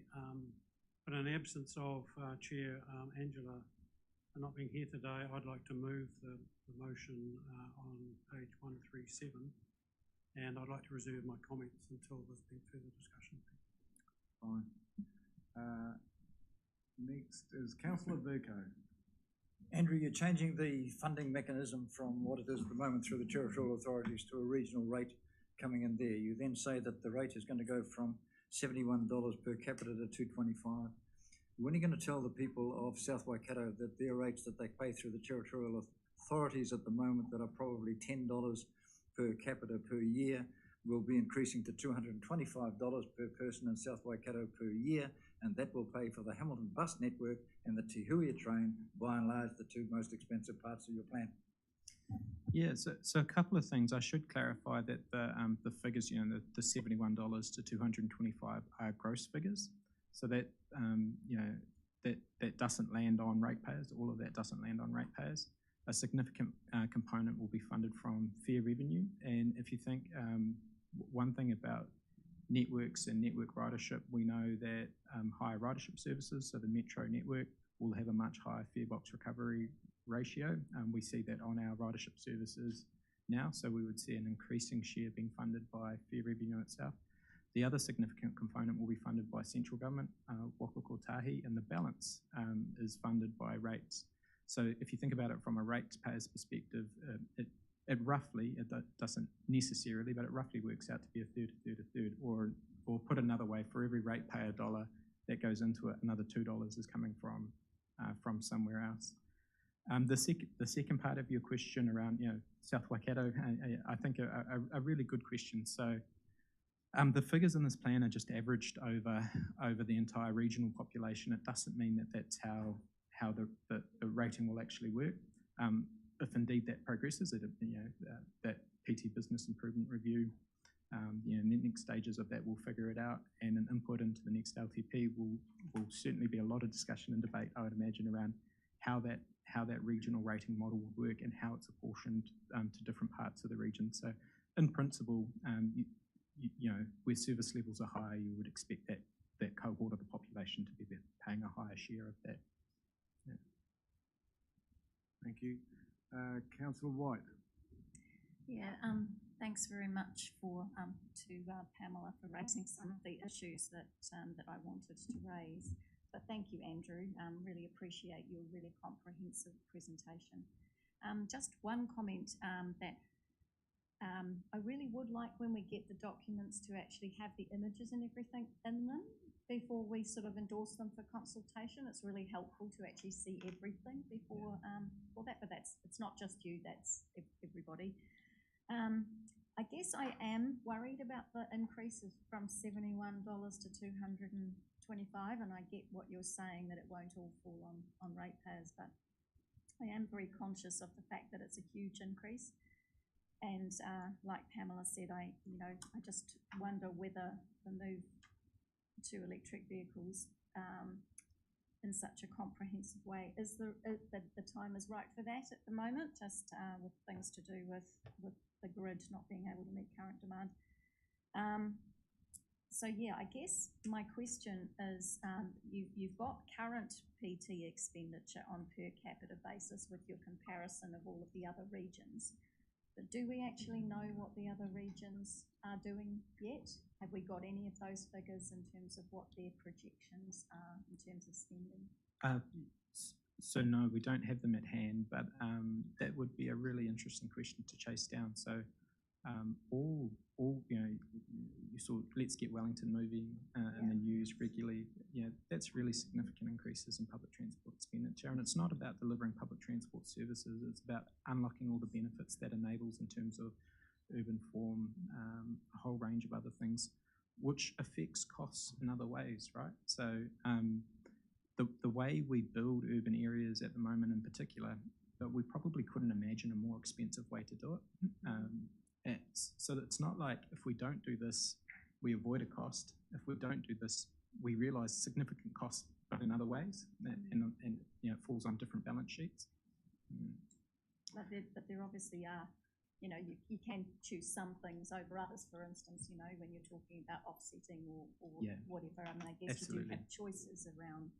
Speaker 7: But in the absence of Chair Angela not being here today, I'd like to move the motion on page 137, and I'd like to reserve my comments until there's been further discussion.
Speaker 1: Fine. Next is Councillor Burko.
Speaker 8: Andrew, you're changing the funding mechanism from what it is at the moment through the territorial authorities to a regional rate coming in there. You then say that the rate is going to go from $71 per capita to $225. When are you going to tell the people of South Waikato that their rates that they pay through the territorial authorities at the moment that are probably $10 per capita per year will be increasing to $225 per person in South Waikato per year, and that will pay for the Hamilton bus network and the Te Huia train, by and large the two most expensive parts of your plan?
Speaker 13: Yeah, so a couple of things. I should clarify that the figures, the $71 to $225 are gross figures. So that that doesn't land on ratepayers. All of that doesn't land on ratepayers. A significant component will be funded from fare revenue. And if you think one thing about networks and network ridership, we know that higher ridership services, so the metro network, will have a much higher fare box recovery ratio. We see that on our ridership services now, so we would see an increasing share being funded by fare revenue itself. The other significant component will be funded by central government, Wakato Kai, and the balance is funded by rates. So if you think about it from a ratepayer's perspective, it roughly, it doesn't necessarily, but it roughly works out to be a third, or put another way, for every ratepayer dollar that goes into it, another $2 is coming from somewhere else. The second part of your question around, South Waikato, I think a really good question. So the figures in this plan are just averaged over the entire regional population. It doesn't mean that that's how the rating will actually work. If indeed that progresses, that PT Business Improvement Review, in the next stages of that, we'll figure it out, and an input into the next LTP will certainly be a lot of discussion and debate, I would imagine, around how that regional rating model will work and how it's apportioned to different parts of the region. So, in principle, where service levels are higher, you would expect that cohort of the population to be paying a higher share of that. Yeah.
Speaker 1: Thank you. Councillor White.
Speaker 15: Yeah, thanks very much to Pamela for raising some of the issues that I wanted to raise. But thank you, Andrew. Really appreciate your really comprehensive presentation. Just one comment that I really would like, when we get the documents, to actually have the images and everything in them before we sort of endorse them for consultation. It's really helpful to actually see everything before that, but it's not just you, that's everybody. I guess I am worried about the increases from $71 to $225, and I get what you're saying, that it won't all fall on ratepayers, but I am very conscious of the fact that it's a huge increase. And like Pamela said, I just wonder whether the move to electric vehicles in such a comprehensive way, is the time is right for that at the moment, just with things to do with the grid not being able to meet current demand. So yeah, I guess my question is, you've got current PT expenditure on per capita basis with your comparison of all of the other regions. But do we actually know what the other regions are doing yet? Have we got any of those figures in terms of what their projections are in terms of spending?
Speaker 13: So no, we don't have them at hand, but that would be a really interesting question to chase down. So you saw Let's Get Wellington movie in the news regularly. That's really significant increases in public transport expenditure, and it's not about delivering public transport services, it's about unlocking all the benefits that enables in terms of urban form, a whole range of other things, which affects costs in other ways, right? So the way we build urban areas at the moment in particular, but we probably couldn't imagine a more expensive way to do it. So it's not like if we don't do this, we avoid a cost. If we don't do this, we realise significant costs, but in other ways, and it falls on different balance sheets.
Speaker 15: But there obviously are, you can choose some things over others. For instance, when you're talking about offsetting or whatever. I mean, I guess
Speaker 13: Absolutely.
Speaker 15: You do have choices around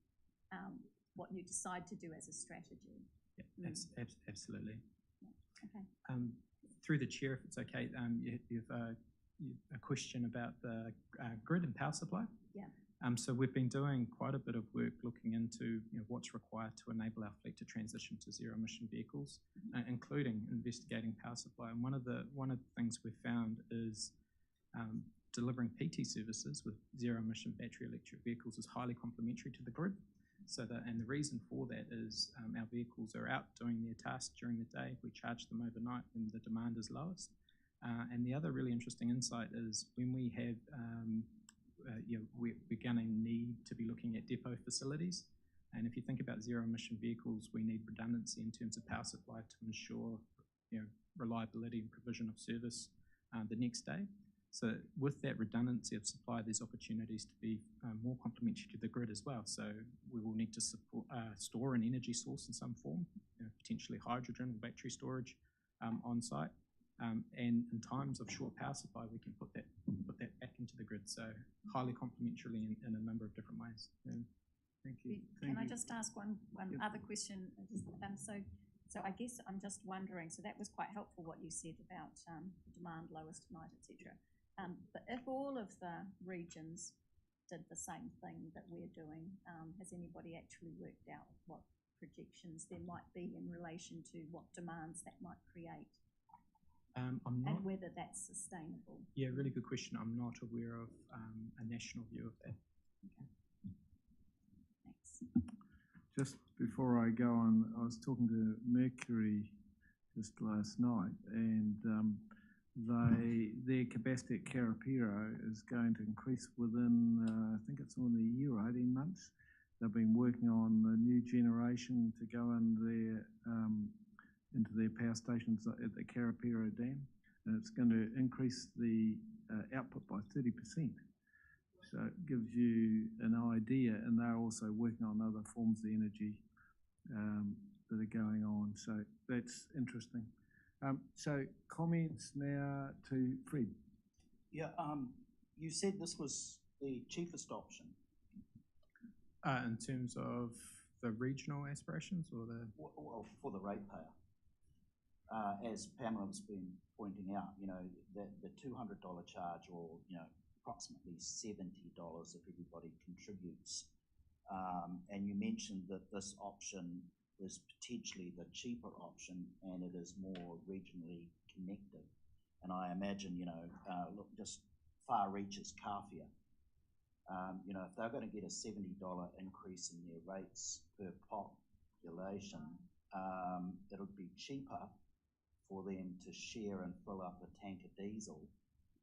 Speaker 15: what you decide to do as a strategy.
Speaker 13: Yeah, absolutely.
Speaker 15: Yeah. Okay.
Speaker 13: Through the chair, if it's okay, you've a question about the grid and power supply.
Speaker 15: Yeah.
Speaker 13: So we've been doing quite a bit of work looking into what's required to enable our fleet to transition to zero-emission vehicles, including investigating power supply. And one of the things we've found is delivering PT services with zero-emission battery electric vehicles is highly complementary to the grid. And the reason for that is our vehicles are out doing their tasks during the day. We charge them overnight when the demand is lowest. And the other really interesting insight is when we have, we're going to need to be looking at depot facilities. And if you think about zero-emission vehicles, we need redundancy in terms of power supply to ensure reliability and provision of service the next day. So with that redundancy of supply, there's opportunities to be more complementary to the grid as well. So we will need to store an energy source in some form, potentially hydrogen or battery storage on site. And in times of short power supply, we can put that back into the grid. So highly complementary in a number of different ways. Thank you.
Speaker 15: Can I just ask one other question? So I guess I'm just wondering, so that was quite helpful what you said about the demand lowest tonight, etc. But if all of the regions did the same thing that we're doing, has anybody actually worked out what projections there might be in relation to what demands that might create?
Speaker 13: I'm not,
Speaker 15: and whether that's sustainable?
Speaker 13: Yeah, really good question. I'm not aware of a national view of that.
Speaker 15: Okay.
Speaker 1: Just before I go on, I was talking to Mercury just last night, and their capacity at Karapiro is going to increase within, I think it's within a year or 18 months. They've been working on a new generation to go in into their power stations at the Karapiro Dam, and it's going to increase the output by 30%. So it gives you an idea, and they're also working on other forms of energy that are going on. So that's interesting. So comments now to Fred.
Speaker 5: Yeah, you said this was the cheapest option.
Speaker 13: In terms of the regional aspirations or the?
Speaker 5: Well, for the ratepayer. As Pamela's been pointing out, you know, the $200 charge, or, you know, approximately $70 if everybody contributes. And you mentioned that this option is potentially the cheaper option, and it is more regionally connected. And I imagine, you know, look, just far reaches Kawhia. You know, if they're going to get a $70 increase in their rates per population, it'll be cheaper for them to share and fill up a tank of diesel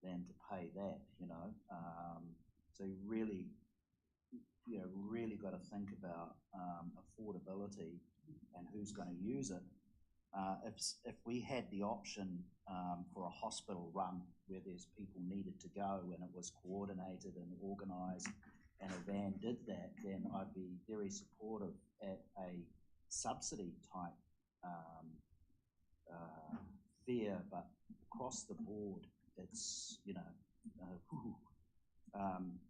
Speaker 5: than to pay that, you know. So you really got to think about affordability and who's going to use it. If we had the option for a hospital run where there's people needed to go and it was coordinated and organised and a van did that, then I'd be very supportive at a subsidy type fare, but across the board, it's, you know,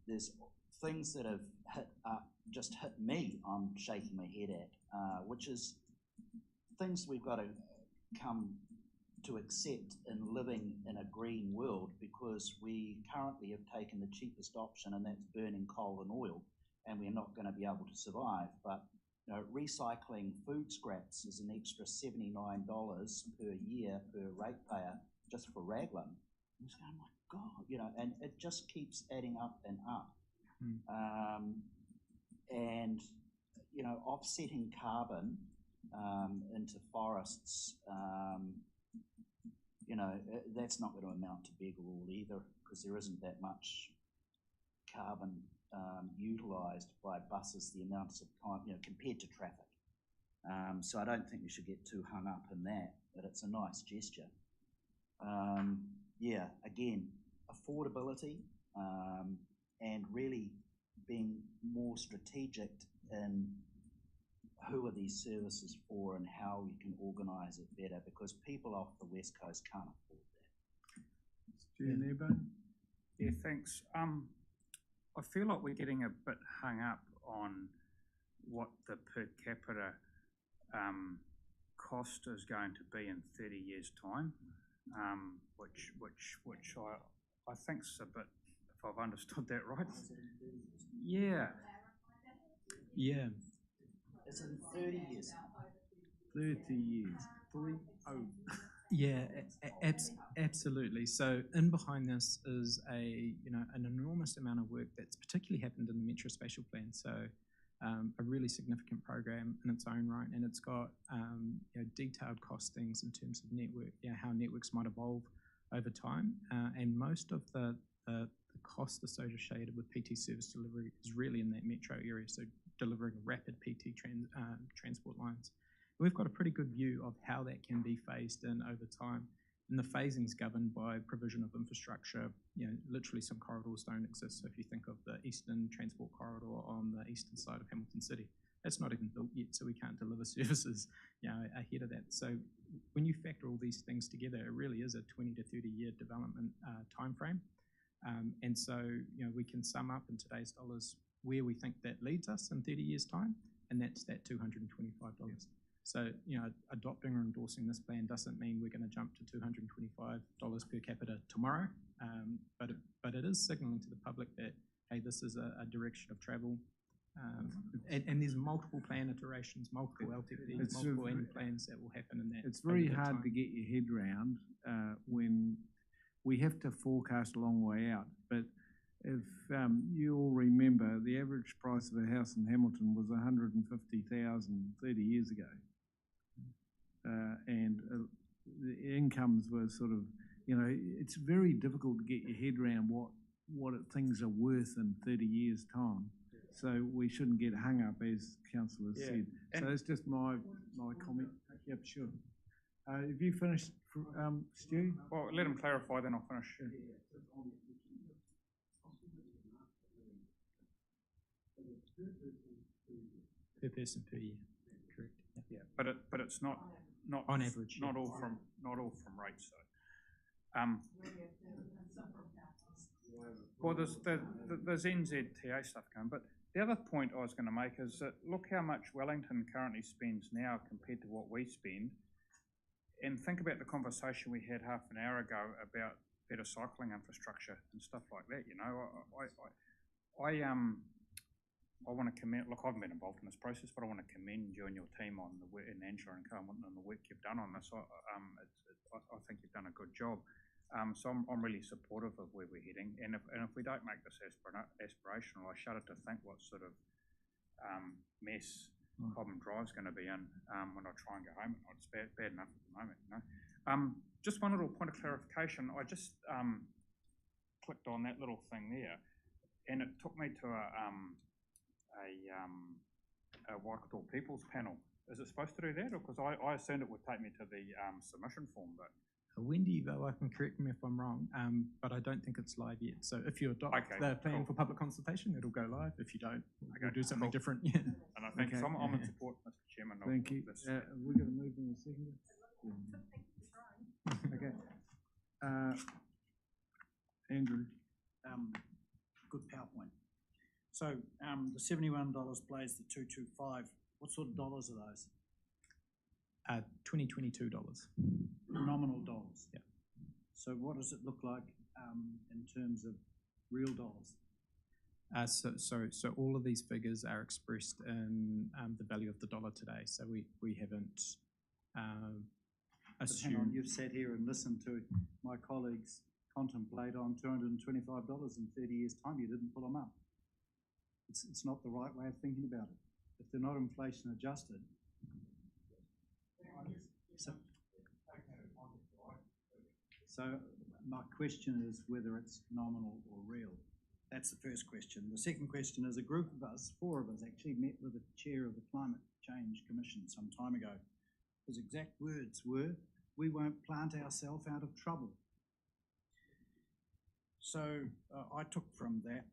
Speaker 5: there's things that have just hit me, I'm shaking my head at, which is things we've got to come to accept in living in a green world, because we currently have taken the cheapest option, and that's burning coal and oil, and we're not going to be able to survive. But you know, recycling food scraps is an extra $79 per year per ratepayer just for Raglan. I'm just going, oh my God, you know, and it just keeps adding up and up. And you know, offsetting carbon into forests, you know, that's not going to amount to big all either, because there isn't that much carbon utilised by buses, the amounts of time, you know, compared to traffic. So I don't think we should get too hung up in that, but it's a nice gesture. Yeah, again, affordability and really being more strategic in who are these services for and how we can organise it better, because people off the West Coast can't afford that.
Speaker 6: Yeah, thanks. I feel like we're getting a bit hung up on what the per capita cost is going to be in 30 years' time, which I think's a bit, if I've understood that right. Yeah.
Speaker 13: Yeah.
Speaker 5: It's in 30 years.
Speaker 1: 30 years. 3-0.
Speaker 13: Yeah, absolutely. So in behind this is an enormous amount of work that's particularly happened in the Metro Spatial Plan. So a really significant program in its own right, and it's got detailed costings in terms of network, how networks might evolve over time, and most of the cost associated with PT service delivery is really in that metro area. So delivering rapid PT transport lines. We've got a pretty good view of how that can be phased in over time. And the phasing is governed by provision of infrastructure. You know, literally some corridors don't exist. So if you think of the Eastern Transport Corridor on the eastern side of Hamilton City, that's not even built yet, so we can't deliver services, ahead of that. So when you factor all these things together, it really is a 20 to 30 year development timeframe. And so, we can sum up in today's dollars where we think that leads us in 30 years' time, and that's that $225. So, adopting or endorsing this plan doesn't mean we're going to jump to $225 per capita tomorrow, but it is signalling to the public that, hey, this is a direction of travel, and there's multiple plan iterations, multiple LTPs, multiple end plans that will happen in that.
Speaker 1: It's very hard to get your head around when we have to forecast a long way out, but if you all remember, the average price of a house in Hamilton was 150,000 30 years ago. And the incomes were sort of, you know, it's very difficult to get your head around what things are worth in 30 years' time. So we shouldn't get hung up, as councillor said. So that's just my comment. Yep, sure. Have you finished, Stu?
Speaker 6: Well, let him clarify, then I'll finish.
Speaker 13: Per person per year, correct?
Speaker 6: Yeah, but it's not
Speaker 13: on average.
Speaker 6: Not all from rates though. Well, there's NZTA stuff going, but the other point I was going to make is that look how much Wellington currently spends now compared to what we spend, and think about the conversation we had half an hour ago about better cycling infrastructure and stuff like that. You know, I want to commend. Look, I haven't been involved in this process, but I want to commend you and your team on the work, and Angela and Co, on the work you've done on this. I think you've done a good job. So I'm really supportive of where we're heading, and if we don't make this aspirational, I shudder to think what sort of mess Cobham Drive's going to be in when I try and go home. It's bad enough at the moment, you know. Just one little point of clarification. I just clicked on that little thing there, and it took me to a Waikato People's panel. Is it supposed to do that, or because I assumed it would take me to the submission form, but.
Speaker 13: Wendy, though, I can correct me if I'm wrong, but I don't think it's live yet. So if you adopt the plan for public consultation, it'll go live. If you don't, we'll do something different. Yeah.
Speaker 6: And I think I'm in support, Mr. Chairman.
Speaker 1: Thank you. We're going to move in a second. Okay. Andrew.
Speaker 10: Good PowerPoint. So the $71 plays the 225. What sort of dollars are those?
Speaker 13: $2022.
Speaker 10: Nominal dollars.
Speaker 13: Yeah.
Speaker 10: So what does it look like in terms of real dollars?
Speaker 13: So all of these figures are expressed in the value of the dollar today. So we haven't assumed.
Speaker 10: Hang on, you've sat here and listened to my colleagues contemplate on $225 in 30 years' time. You didn't pull them up. It's not the right way of thinking about it. If they're not inflation adjusted. So my question is whether it's nominal or real. That's the first question. The second question is a group of us, 4 of us, actually met with the chair of the Climate Change Commission some time ago. His exact words were, "We won't plant ourselves out of trouble." So I took from that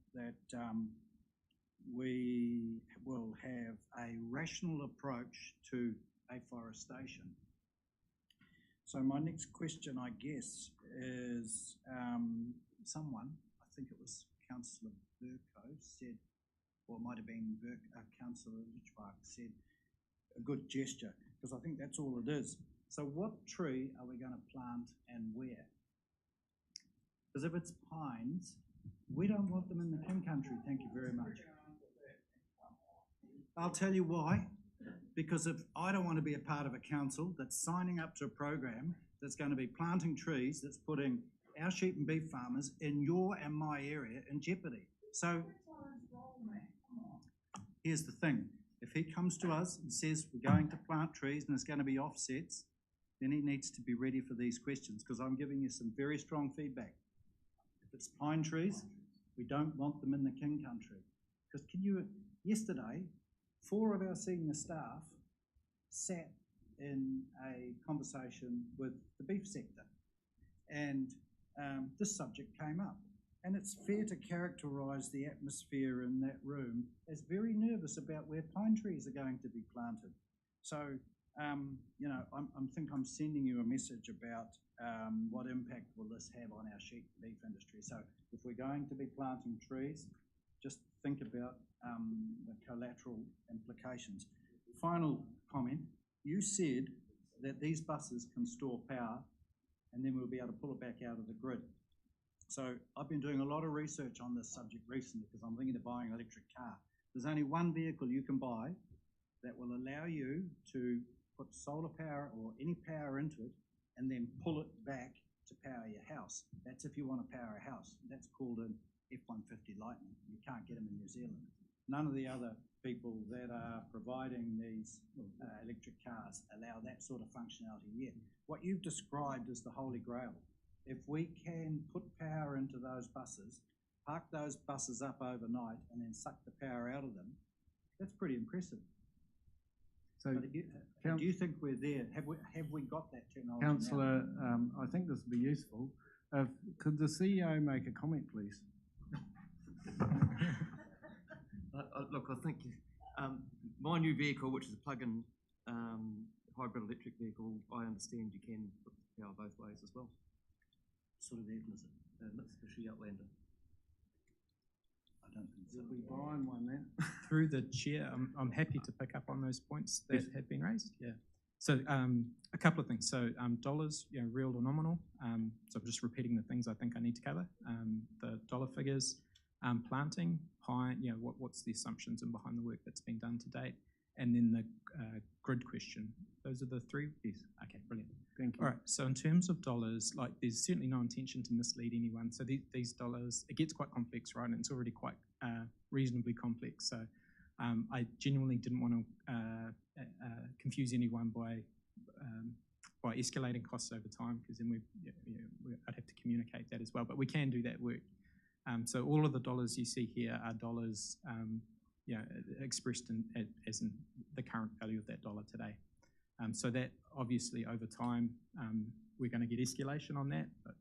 Speaker 10: we will have a rational approach to afforestation. So my next question, I guess, is someone, I think it was Councillor Burko, said, or it might have been Councillor Lichbach said, a good gesture, because I think that's all it is. So what tree are we going to plant and where? Because if it's pines, we don't want them in the King Country, thank you very much. I'll tell you why. Because if I don't want to be a part of a council that's signing up to a program that's going to be planting trees that's putting our sheep and beef farmers in your and my area in jeopardy. So here's the thing. If he comes to us and says we're going to plant trees and there's going to be offsets, then he needs to be ready for these questions because I'm giving you some very strong feedback. If it's pine trees, we don't want them in the King Country. Because yesterday, 4 of our senior staff sat in a conversation with the beef sector and this subject came up. And it's fair to characterise the atmosphere in that room as very nervous about where pine trees are going to be planted. So, you know, I think I'm sending you a message about what impact will this have on our sheep and beef industry. So if we're going to be planting trees, just think about the collateral implications. Final comment, you said that these buses can store power and then we'll be able to pull it back out of the grid. So I've been doing a lot of research on this subject recently because I'm thinking of buying an electric car. There's only one vehicle you can buy that will allow you to put solar power or any power into it and then pull it back to power your house. That's if you want to power a house. That's called an F-150 Lightning. You can't get them in New Zealand. None of the other people that are providing these electric cars allow that sort of functionality yet. What you've described is the holy grail. If we can put power into those buses, park those buses up overnight and then suck the power out of them, that's pretty impressive.
Speaker 1: So,
Speaker 10: do you think we're there? Have we got that technology now?
Speaker 1: Councillor, I think this would be useful. Could the CEO make a comment, please?
Speaker 9: Look, I think my new vehicle, which is a plug-in hybrid electric vehicle, I understand you can put the power both ways as well. Sort of vehicle is it? Mitsubishi Outlander.
Speaker 10: I don't think so.
Speaker 1: We'll be buying one then.
Speaker 13: Through the chair, I'm happy to pick up on those points that have been raised. Yeah. So a couple of things. So dollars, real or nominal. So I'm just repeating the things I think I need to cover. The dollar figures, planting, pine. What's the assumptions and behind the work that's been done to date, and then the grid question. Those are the three. Yes. Okay. Brilliant.
Speaker 1: Thank you.
Speaker 13: All right. So in terms of dollars, there's certainly no intention to mislead anyone. So these dollars, it gets quite complex, right? And it's already quite reasonably complex. So I genuinely didn't want to confuse anyone by escalating costs over time, because then I'd have to communicate that as well. But we can do that work. So all of the dollars you see here are dollars, expressed as in the current value of that dollar today. So that obviously over time we're going to get escalation on that, but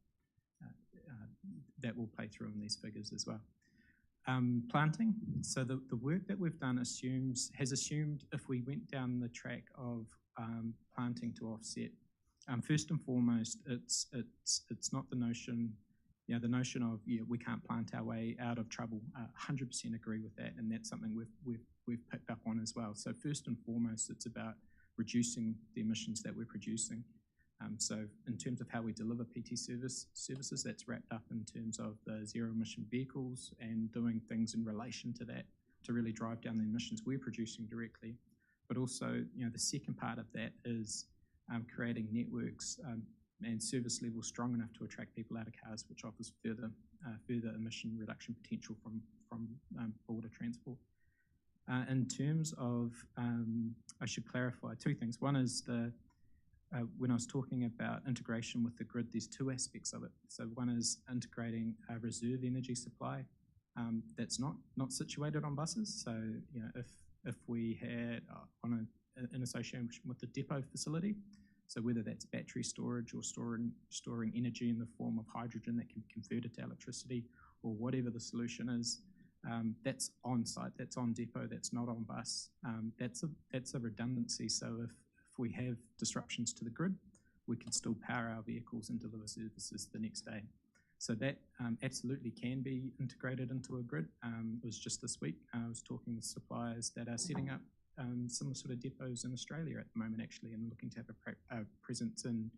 Speaker 13: that will play through in these figures as well. Planting. So the work that we've done has assumed if we went down the track of planting to offset. First and foremost, it's not the notion. The notion of we can't plant our way out of trouble. 100% agree with that, and that's something we've picked up on as well. So first and foremost, it's about reducing the emissions that we're producing. So in terms of how we deliver PT services, that's wrapped up in terms of the zero emission vehicles and doing things in relation to that to really drive down the emissions we're producing directly. But also, the second part of that is creating networks and service levels strong enough to attract people out of cars, which offers further emission reduction potential from border transport. In terms of, I should clarify two things. One is when I was talking about integration with the grid, there's two aspects of it. So one is integrating a reserve energy supply that's not situated on buses. So if we had in association with the depot facility, so whether that's battery storage or storing energy in the form of hydrogen that can be converted to electricity, or whatever the solution is, that's on site, that's on depot, that's not on bus. That's a redundancy. So if we have disruptions to the grid, we can still power our vehicles and deliver services the next day. So that absolutely can be integrated into a grid. It was just this week, I was talking with suppliers that are setting up similar sort of depots in Australia at the moment, actually, and looking to have a presence in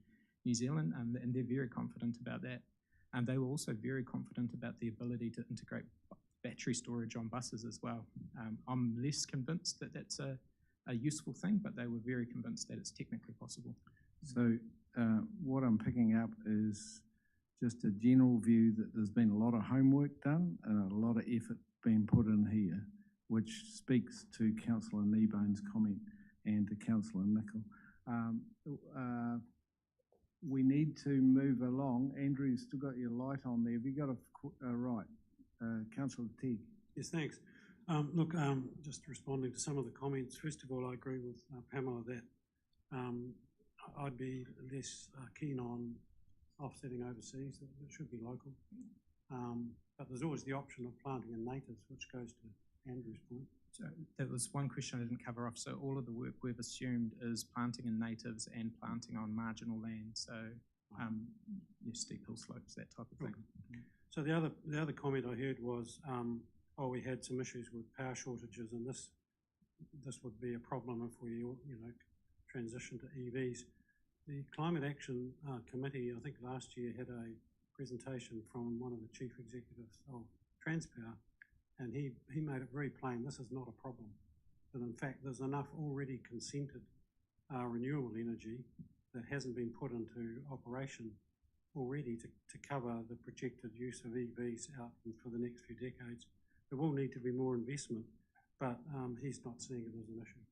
Speaker 13: New Zealand, and they're very confident about that. And they were also very confident about the ability to integrate battery storage on buses as well. I'm less convinced that that's a useful thing, but they were very convinced that it's technically possible.
Speaker 1: So what I'm picking up is just a general view that there's been a lot of homework done and a lot of effort being put in here, which speaks to Councillor Kneebone's comment and to Councillor Nicol. We need to move along. Andrew, you've still got your light on there. Have you got right? Councillor Teague.
Speaker 7: Yes, thanks. Just responding to some of the comments. First of all, I agree with Pamela that I'd be less keen on offsetting overseas. It should be local. But there's always the option of planting in natives, which goes to Andrew's point.
Speaker 13: So there was one question I didn't cover off. So all of the work we've assumed is planting in natives and planting on marginal land. So steep hill slopes, that type of thing.
Speaker 7: So the other comment I heard was, we had some issues with power shortages, and this would be a problem if we transition to EVs. The Climate Action Committee, I think last year, had a presentation from one of the chief executives of Transpower, and he made it very plain this is not a problem. That in fact there's enough already consented renewable energy that hasn't been put into operation already to cover the projected use of EVs out for the next few decades. There will need to be more investment, but he's not seeing it as an issue.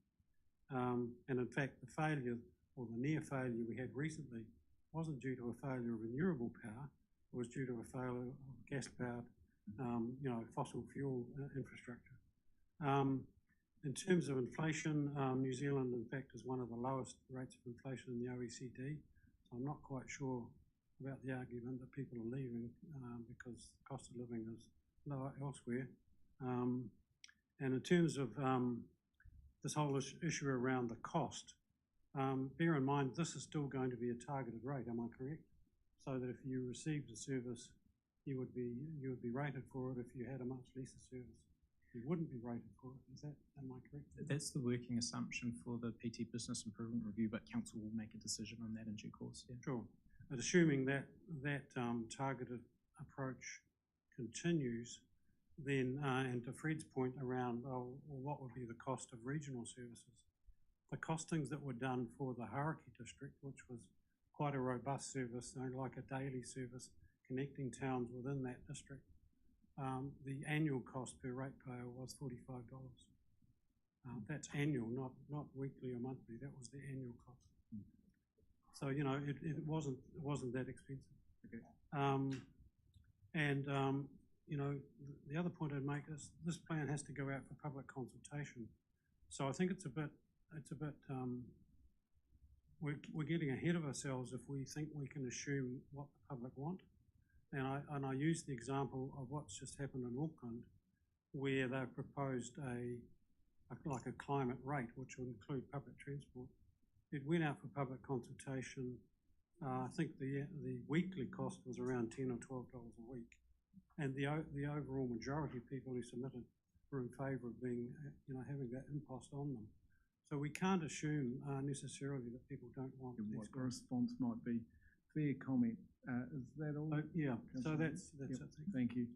Speaker 7: And in fact, the failure or the near failure we had recently wasn't due to a failure of renewable power, it was due to a failure of gas-powered, fossil fuel infrastructure. In terms of inflation, New Zealand, in fact, is one of the lowest rates of inflation in the OECD. So I'm not quite sure about the argument that people are leaving because the cost of living is lower elsewhere. And in terms of this whole issue around the cost, bear in mind this is still going to be a targeted rate, am I correct? So that if you received a service, you would be rated for it. If you had a much lesser service, you wouldn't be rated for it. Am I correct?
Speaker 13: That's the working assumption for the PT Business Improvement Review, but Council will make a decision on that in due course. Yeah.
Speaker 7: Sure. But assuming that targeted approach continues, then, and to Fred's point around, what would be the cost of regional services? The costings that were done for the Hauraki district, which was quite a robust service, like a daily service connecting towns within that district, the annual cost per ratepayer was $45. That's annual, not weekly or monthly. That was the annual cost. So it wasn't that expensive.
Speaker 1: Okay.
Speaker 7: The other point I'd make is this plan has to go out for public consultation. So I think it's a bit. We're getting ahead of ourselves if we think we can assume what the public want. And I use the example of what's just happened in Auckland, where they've proposed a climate rate, which will include public transport. It went out for public consultation. I think the weekly cost was around $10 or $12 a week, and the overall majority of people who submitted were in favour of having that impost on them. So we can't assume necessarily that people don't want these.
Speaker 1: What the response might be. Fair comment. Is that all?
Speaker 7: Yeah. So
Speaker 1: Councillor?
Speaker 7: that's
Speaker 1: Yep.
Speaker 7: it.
Speaker 1: Thank you.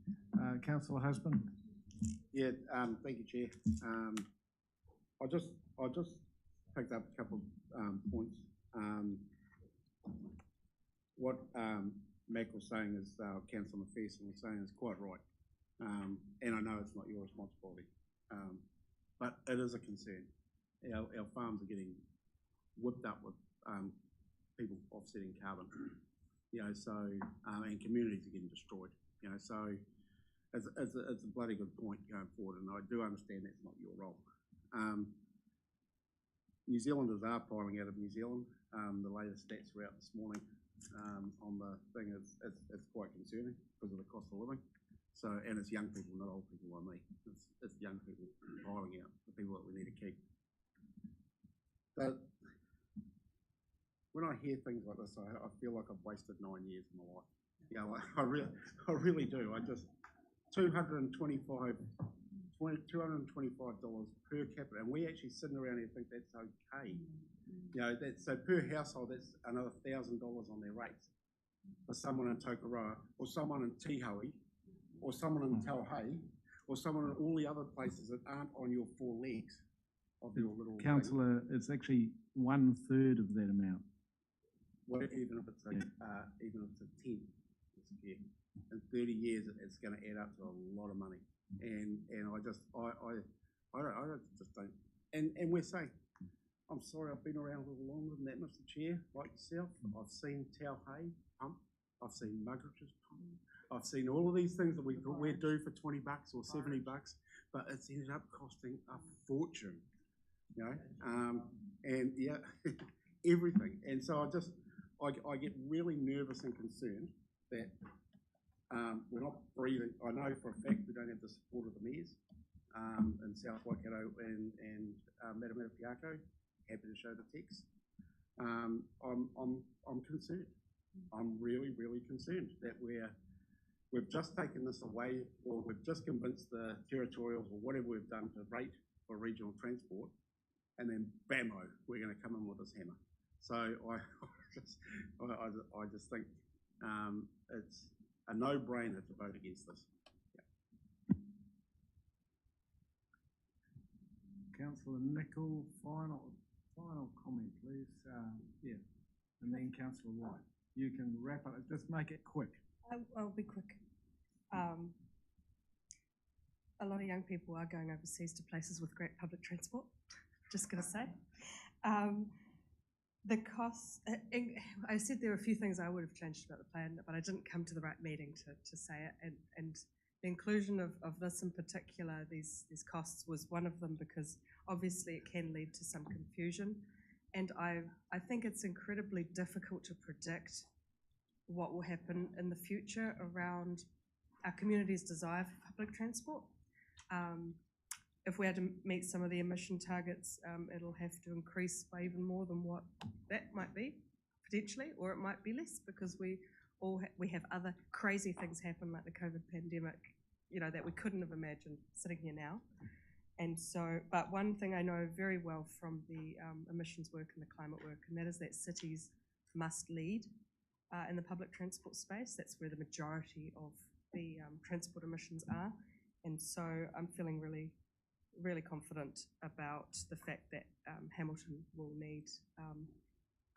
Speaker 1: Councillor Husband.
Speaker 4: Yeah, thank you, Chair. I just picked up a couple of points. What Mac was saying is, Councillor McPherson was saying is quite right. And I know it's not your responsibility, but it is a concern. Our farms are getting whipped up with people offsetting carbon, and communities are getting destroyed, so it's a bloody good point going forward, and I do understand that's not your role. New Zealanders are piling out of New Zealand. The latest stats were out this morning on the thing. It's quite concerning because of the cost of living. So, and it's young people, not old people like me. It's young people piling out, the people that we need to keep. So, when I hear things like this, I feel like I've wasted 9 years of my life. I really do. I just $225 per capita, and we actually sitting around here and think that's okay. So per household, that's another $1,000 on their rates for someone in Tokoroa, or someone in Tihaui, or someone in Tauhei, or someone in all the other places that aren't on your four legs of your little
Speaker 1: Councillor, it's actually 1/3 of that amount.
Speaker 4: Well, even if it's a 10, in 30 years, it's going to add up to a lot of money. And I just don't. And we're saying, I'm sorry, I've been around a little longer than that, Mr. Chair, like yourself. I've seen Tauhei pump. I've seen Muggeridge's pump. I've seen all of these things that we thought we'd do for $20 or $70, but it's ended up costing a fortune. And yeah, everything. And so I get really nervous and concerned that we're not breathing. I know for a fact we don't have the support of the mayors in South Waikato and Matamata. Happy to show the text. I'm concerned. I'm really, really concerned that we've just taken this away, or we've just convinced the territorials or whatever we've done to rate for regional transport, and then bammo, we're going to come in with this hammer. So I just think it's a no-brainer to vote against this. Yeah.
Speaker 1: Councillor Nicol, final comment, please. And then Councillor White. you can wrap it, just make it quick.
Speaker 3: I'll be quick. A lot of young people are going overseas to places with great public transport, just going to say. The costs, I said there were a few things I would have changed about the plan, but I didn't come to the right meeting to say it. And the inclusion of this in particular, these costs, was one of them, because obviously it can lead to some confusion. And I think it's incredibly difficult to predict what will happen in the future around our community's desire for public transport. If we had to meet some of the emission targets, it'll have to increase by even more than what that might be, potentially, or it might be less, because we have other crazy things happen, like the COVID pandemic, that we couldn't have imagined sitting here now. And so, but one thing I know very well from the emissions work and the climate work, and that is that cities must lead in the public transport space. That's where the majority of the transport emissions are. And so I'm feeling really, really confident about the fact that Hamilton will need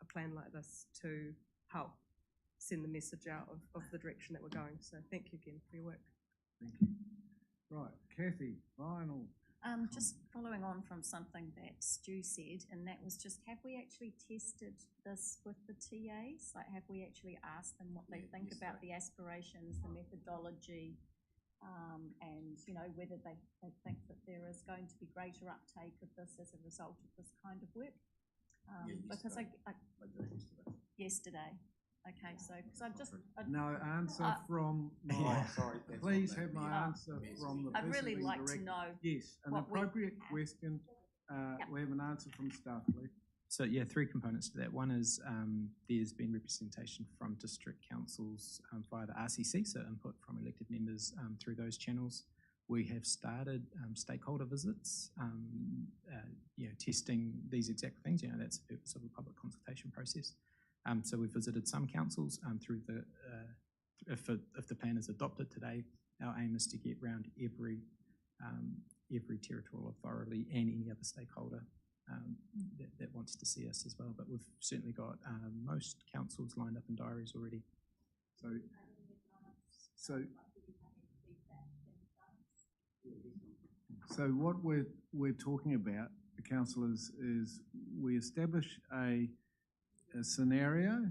Speaker 3: a plan like this to help send the message out of the direction that we're going. So thank you again for your work.
Speaker 1: Thank you. Right, Kathy, final.
Speaker 15: Just following on from something that Stu said, and that was just, have we actually tested this with the TAs? Like, have we actually asked them what they think about the aspirations, the methodology, and, whether they think that there is going to be greater uptake of this as a result of this kind of work? Because yesterday. Okay, so because
Speaker 1: no answer from my.
Speaker 4: Sorry.
Speaker 1: Please have my answer from the person.
Speaker 15: I'd really like to know.
Speaker 1: Yes, an appropriate question. We have an answer from staff, please.
Speaker 13: So yeah, three components to that. One is there's been representation from district councils via the RCC, so input from elected members through those channels. We have started stakeholder visits, testing these exact things. That's the purpose of the public consultation process. So we've visited some councils through the, if the plan is adopted today, our aim is to get round every territorial authority and any other stakeholder that wants to see us as well. But we've certainly got most councils lined up in diaries already.
Speaker 1: So what we're talking about, the councillors, is we establish a scenario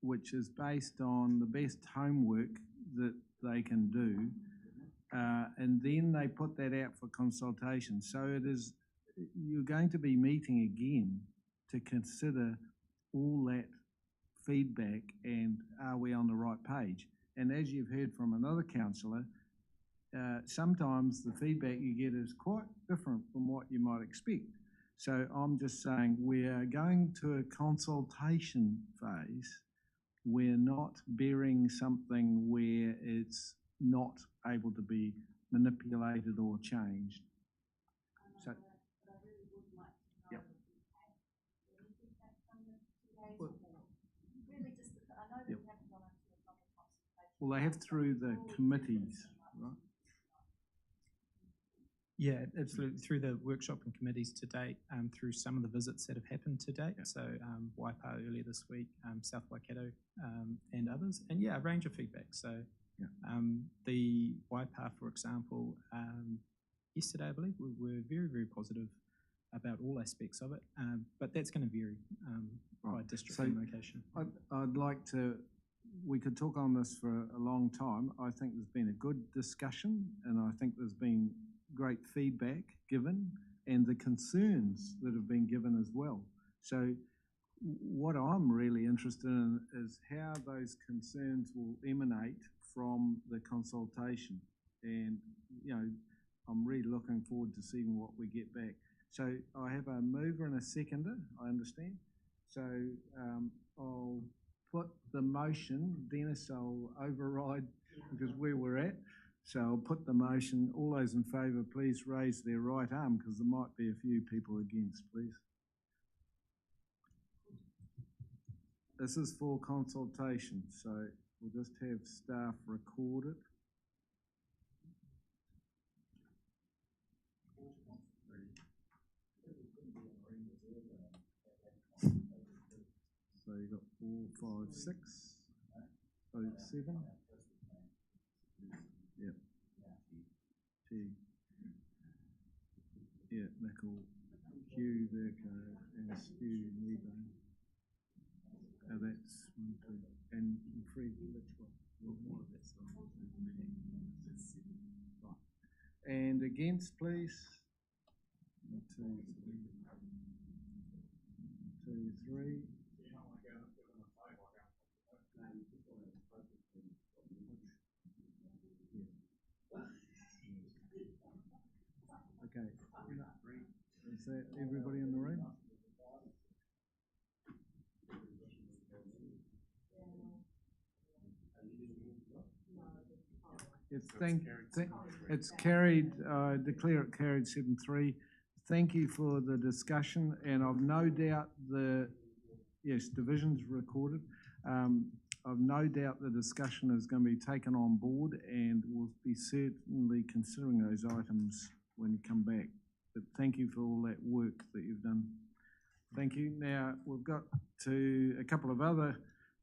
Speaker 1: which is based on the best homework that they can do, and then they put that out for consultation. So it is, you're going to be meeting again to consider all that feedback and are we on the right page. And as you've heard from another councillor, sometimes the feedback you get is quite different from what you might expect. So I'm just saying we are going to a consultation phase. We're not bearing something where it's not able to be manipulated or changed. So, yep. Well, they have through the committees, right?
Speaker 13: Yeah, absolutely. Through the workshop and committees to date, through some of the visits that have happened to date. Yeah. So Waipa earlier this week, South Waikato, and others. And yeah, a range of feedback. So yeah. The Waipa, for example, yesterday, I believe, we were very, very positive about all aspects of it. But that's going to vary by district and location.
Speaker 1: I'd like to, we could talk on this for a long time. I think there's been a good discussion, and I think there's been great feedback given and the concerns that have been given as well. So what I'm really interested in is how those concerns will emanate from the consultation. And, I'm really looking forward to seeing what we get back. So I have a mover and a seconder, I understand. So I'll put the motion. Dennis, I'll override because where we're at. So I'll put the motion. All those in favour, please raise their right arm because there might be a few people against, please. This is for consultation, so we'll just have staff record it. So you've got 4, 5, 6. 07. Yep. T. Yeah, Nickel, Q, Verco, and Stu, Meebane. That's 1, 2, and Fred, which one? Well, more of that's right. And against, please. 1, 2, 3. 2, 3. Okay. Is that everybody in the room? It's carried, declare it carried 7-3. Thank you for the discussion, and I've no doubt division's recorded. I've no doubt the discussion is going to be taken on board, and we'll be certainly considering those items when you come back. But thank you for all that work that you've done. Thank you. Now, we've got to a couple of other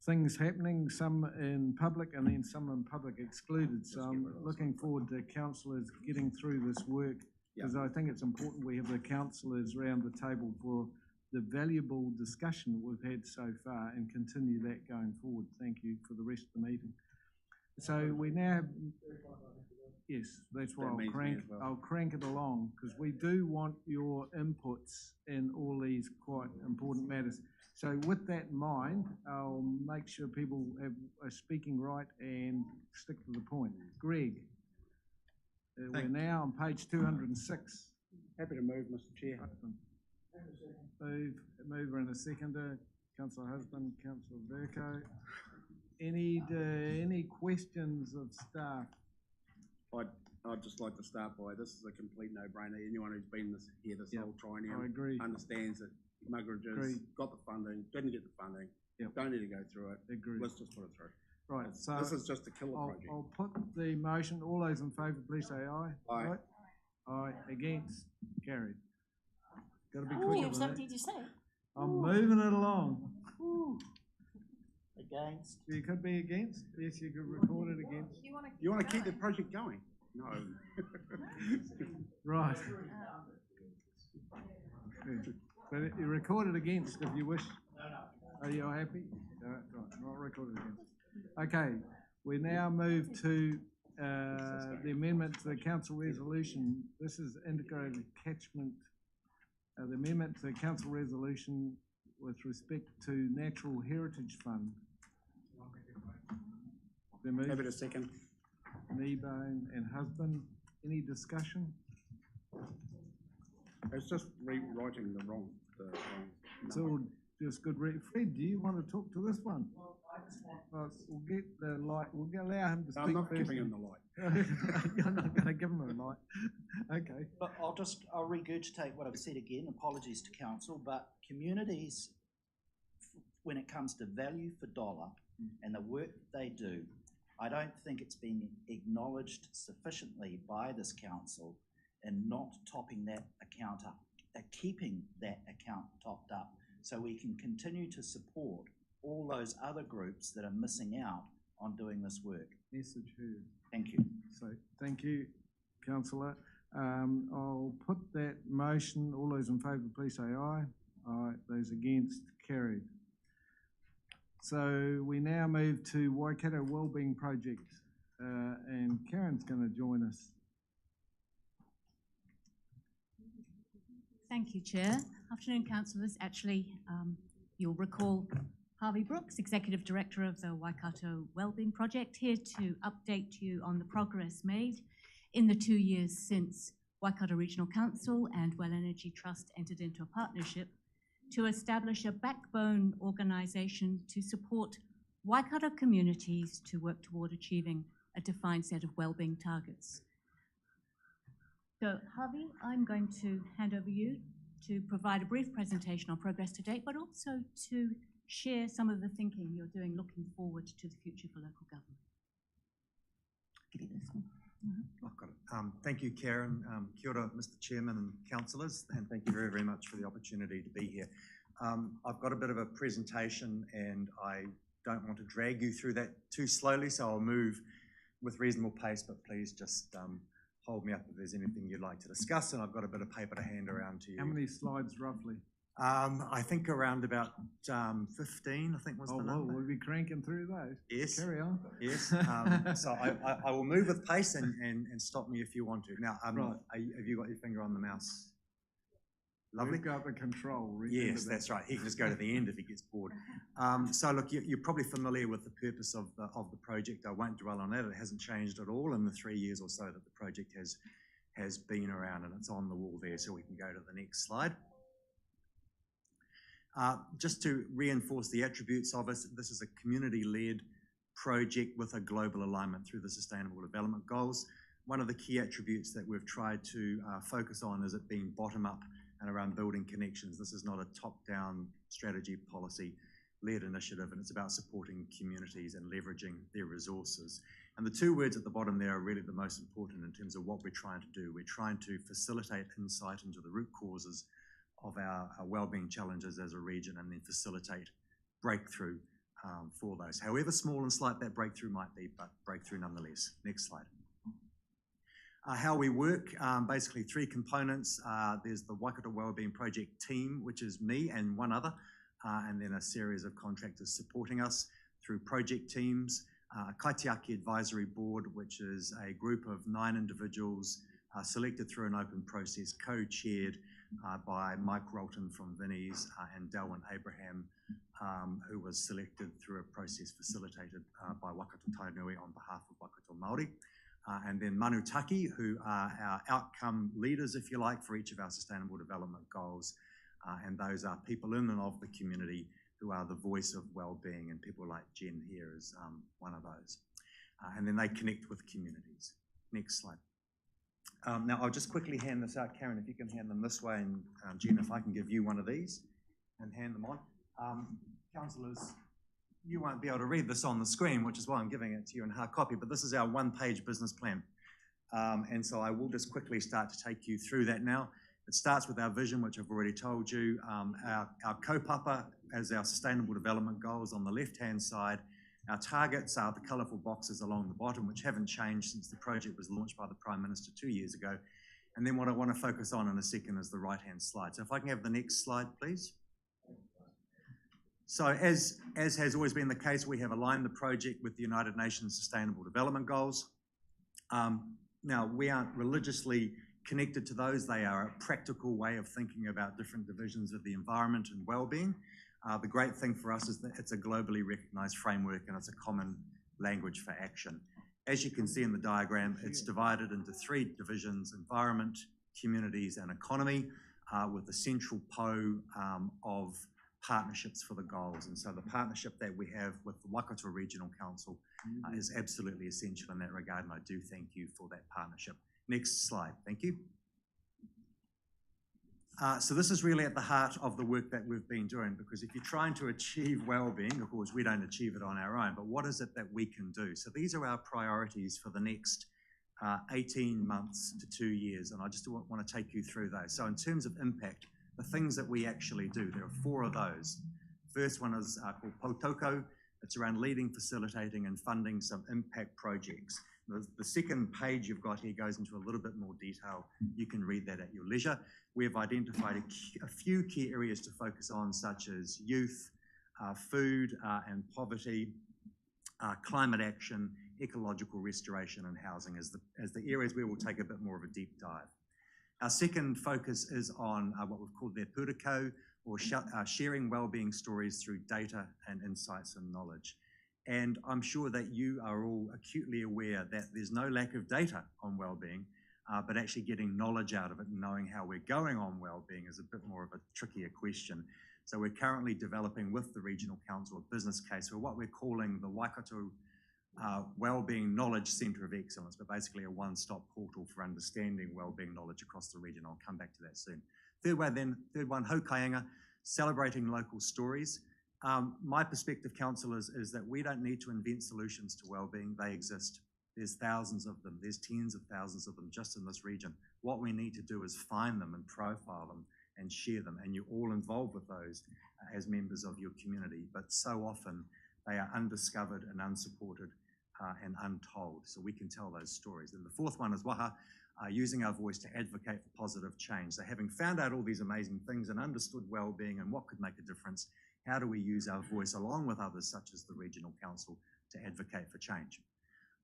Speaker 1: things happening, some in public and then some in public excluded. So I'm looking forward to councillors getting through this work, because I think it's important we have the councillors around the table for the valuable discussion that we've had so far and continue that going forward. Thank you for the rest of the meeting. So we now have, yes, that's why I'll crank it along, because we do want your inputs in all these quite important matters. So with that in mind, I'll make sure people have a speaking right and stick to the point. Greg, we're now on page 206.
Speaker 4: Happy to move, Mr. Chair.
Speaker 1: Mover and a seconder, Councillor Husband, Councillor Verco. Any questions of staff?
Speaker 4: I'd just like to start by, this is a complete no-brainer. Anyone who's been here this whole triennium
Speaker 1: I agree.
Speaker 4: understands that Muggerages got the funding, didn't get the funding, don't need to go through it.
Speaker 1: Agree.
Speaker 4: Let's just put it through.
Speaker 1: Right, so
Speaker 4: this is just a killer project.
Speaker 1: I'll put the motion. All those in favour, please say aye.
Speaker 4: Aye.
Speaker 1: Aye. Against? Carried. Got to be quick.
Speaker 5: Did you say?
Speaker 1: I'm moving it along.
Speaker 5: Against?
Speaker 1: You could be against. Yes, you could record it against.
Speaker 4: You want to keep the project going? No.
Speaker 1: Right. But you record it against if you wish. Are you happy? Right, not recorded against. Okay, we now move to the amendment to the council resolution. This is integrated catchment. The amendment to the council resolution with respect to Natural Heritage Fund.
Speaker 4: Give it a second.
Speaker 1: Meebane and Husband. Any discussion?
Speaker 4: It's just rewriting the wrong.
Speaker 1: It's all just good. Fred, do you want to talk to this one? We'll get the light. We'll allow him to speak.
Speaker 4: I'm not giving him the light.
Speaker 1: You're not going to give him a light. Okay.
Speaker 16: But I'll regurgitate what I've said again. Apologies to council, but communities, when it comes to value for dollar and the work that they do, I don't think it's been acknowledged sufficiently by this council in not topping that account up, keeping that account topped up, so we can continue to support all those other groups that are missing out on doing this work.
Speaker 1: Message heard.
Speaker 16: Thank you.
Speaker 1: So, thank you, councillor. I'll put that motion. All those in favour, please say aye. Aye. Those against, carried. So we now move to Waikato Wellbeing Project, and Karen's going to join us.
Speaker 17: Thank you, Chair. Afternoon, councillors. Actually, you'll recall Harvey Brooks, Executive Director of the Waikato Wellbeing Project, here to update you on the progress made in the 2 years since Waikato Regional Council and Well Energy Trust entered into a partnership to establish a backbone organisation to support Waikato communities to work toward achieving a defined set of wellbeing targets. So, Harvey, I'm going to hand over you to provide a brief presentation on progress to date, but also to share some of the thinking you're doing looking forward to the future for local government. Give you this one.
Speaker 18: I've got it. Thank you, Karen. Kia ora, Mr. Chairman and councillors, and thank you very, very much for the opportunity to be here. I've got a bit of a presentation, and I don't want to drag you through that too slowly, so I'll move with reasonable pace, but please just hold me up if there's anything you'd like to discuss, and I've got a bit of paper to hand around to you.
Speaker 1: How many slides roughly?
Speaker 18: I think around about 15, I think was the number.
Speaker 1: We'll be cranking through those.
Speaker 18: Yes.
Speaker 1: Carry on.
Speaker 18: Yes. So I will move with pace and stop me if you want to. Now,
Speaker 1: Right.
Speaker 18: have you got your finger on the mouse? Lovely.
Speaker 1: We've got the control.
Speaker 18: Yes, that's right. He can just go to the end if he gets bored. So look, you're probably familiar with the purpose of the project. I won't dwell on that. It hasn't changed at all in the 3 years or so that the project has been around, and it's on the wall there, so we can go to the next slide. Just to reinforce the attributes of it, this is a community-led project with a global alignment through the Sustainable Development Goals. One of the key attributes that we've tried to focus on is it being bottom-up and around building connections. This is not a top-down strategy policy-led initiative, and it's about supporting communities and leveraging their resources. And the two words at the bottom there are really the most important in terms of what we're trying to do. We're trying to facilitate insight into the root causes of our wellbeing challenges as a region, and then facilitate breakthrough for those. However small and slight that breakthrough might be, but breakthrough nonetheless. Next slide. How we work, basically 3 components. There's the Waikato Wellbeing Project team, which is me and one other, and then a series of contractors supporting us through project teams. Kaitiaki Advisory Board, which is a group of 9 individuals selected through an open process, co-chaired by Mike Rolton from Vinnie's and Delwyn Abraham, who was selected through a process facilitated by Wakato Tainui on behalf of Waikato Māori. And then Manutaki, who are our outcome leaders, if you like, for each of our Sustainable Development Goals. And those are people in and of the community who are the voice of wellbeing, and people like Jen here is one of those. And then they connect with communities. Next slide. Now, I'll just quickly hand this out. Karen, if you can hand them this way, and Jen, if I can give you one of these and hand them on. Councillors, you won't be able to read this on the screen, which is why I'm giving it to you in hard copy, but this is our 1-page business plan. And so I will just quickly start to take you through that now. It starts with our vision, which I've already told you. Our kaupapa as our Sustainable Development Goals on the left-hand side. Our targets are the colourful boxes along the bottom, which haven't changed since the project was launched by the Prime Minister 2 years ago. And then what I want to focus on in a second is the right-hand slide. So if I can have the next slide, please. So as has always been the case, we have aligned the project with the United Nations Sustainable Development Goals. Now, we aren't religiously connected to those. They are a practical way of thinking about different divisions of the environment and wellbeing. The great thing for us is that it's a globally recognised framework, and it's a common language for action. As you can see in the diagram, it's divided into 3 divisions: environment, communities and economy, with the central pole of partnerships for the goals. And so the partnership that we have with the Waikato Regional Council is absolutely essential in that regard, and I do thank you for that partnership. Next slide, thank you. So this is really at the heart of the work that we've been doing, because if you're trying to achieve wellbeing, of course, we don't achieve it on our own, but what is it that we can do? So these are our priorities for the next 18 months to 2 years, and I just want to take you through those. So in terms of impact, the things that we actually do, there are 4 of those. First one is called Potoko. It's around leading, facilitating and funding some impact projects. The second page you've got here goes into a little bit more detail. You can read that at your leisure. We have identified a few key areas to focus on, such as youth, food and poverty, climate action, ecological restoration and housing as the areas where we'll take a bit more of a deep dive. Our second focus is on what we've called their purako, or sharing wellbeing stories through data and insights and knowledge. And I'm sure that you are all acutely aware that there's no lack of data on wellbeing, but actually getting knowledge out of it and knowing how we're going on wellbeing is a bit more of a trickier question. So we're currently developing with the Regional Council a business case for what we're calling the Waikato Wellbeing Knowledge Centre of Excellence, but basically a one-stop portal for understanding wellbeing knowledge across the region. I'll come back to that soon. Third one, Haukainga, celebrating local stories. My perspective, councillors, is that we don't need to invent solutions to wellbeing. They exist. There's thousands of them. There's tens of thousands of them just in this region. What we need to do is find them and profile them and share them, and you're all involved with those as members of your community, but so often They are undiscovered and unsupported and untold, so we can tell those stories. And the fourth one is waha, using our voice to advocate for positive change. So having found out all these amazing things and understood wellbeing and what could make a difference, how do we use our voice along with others such as the Regional Council to advocate for change?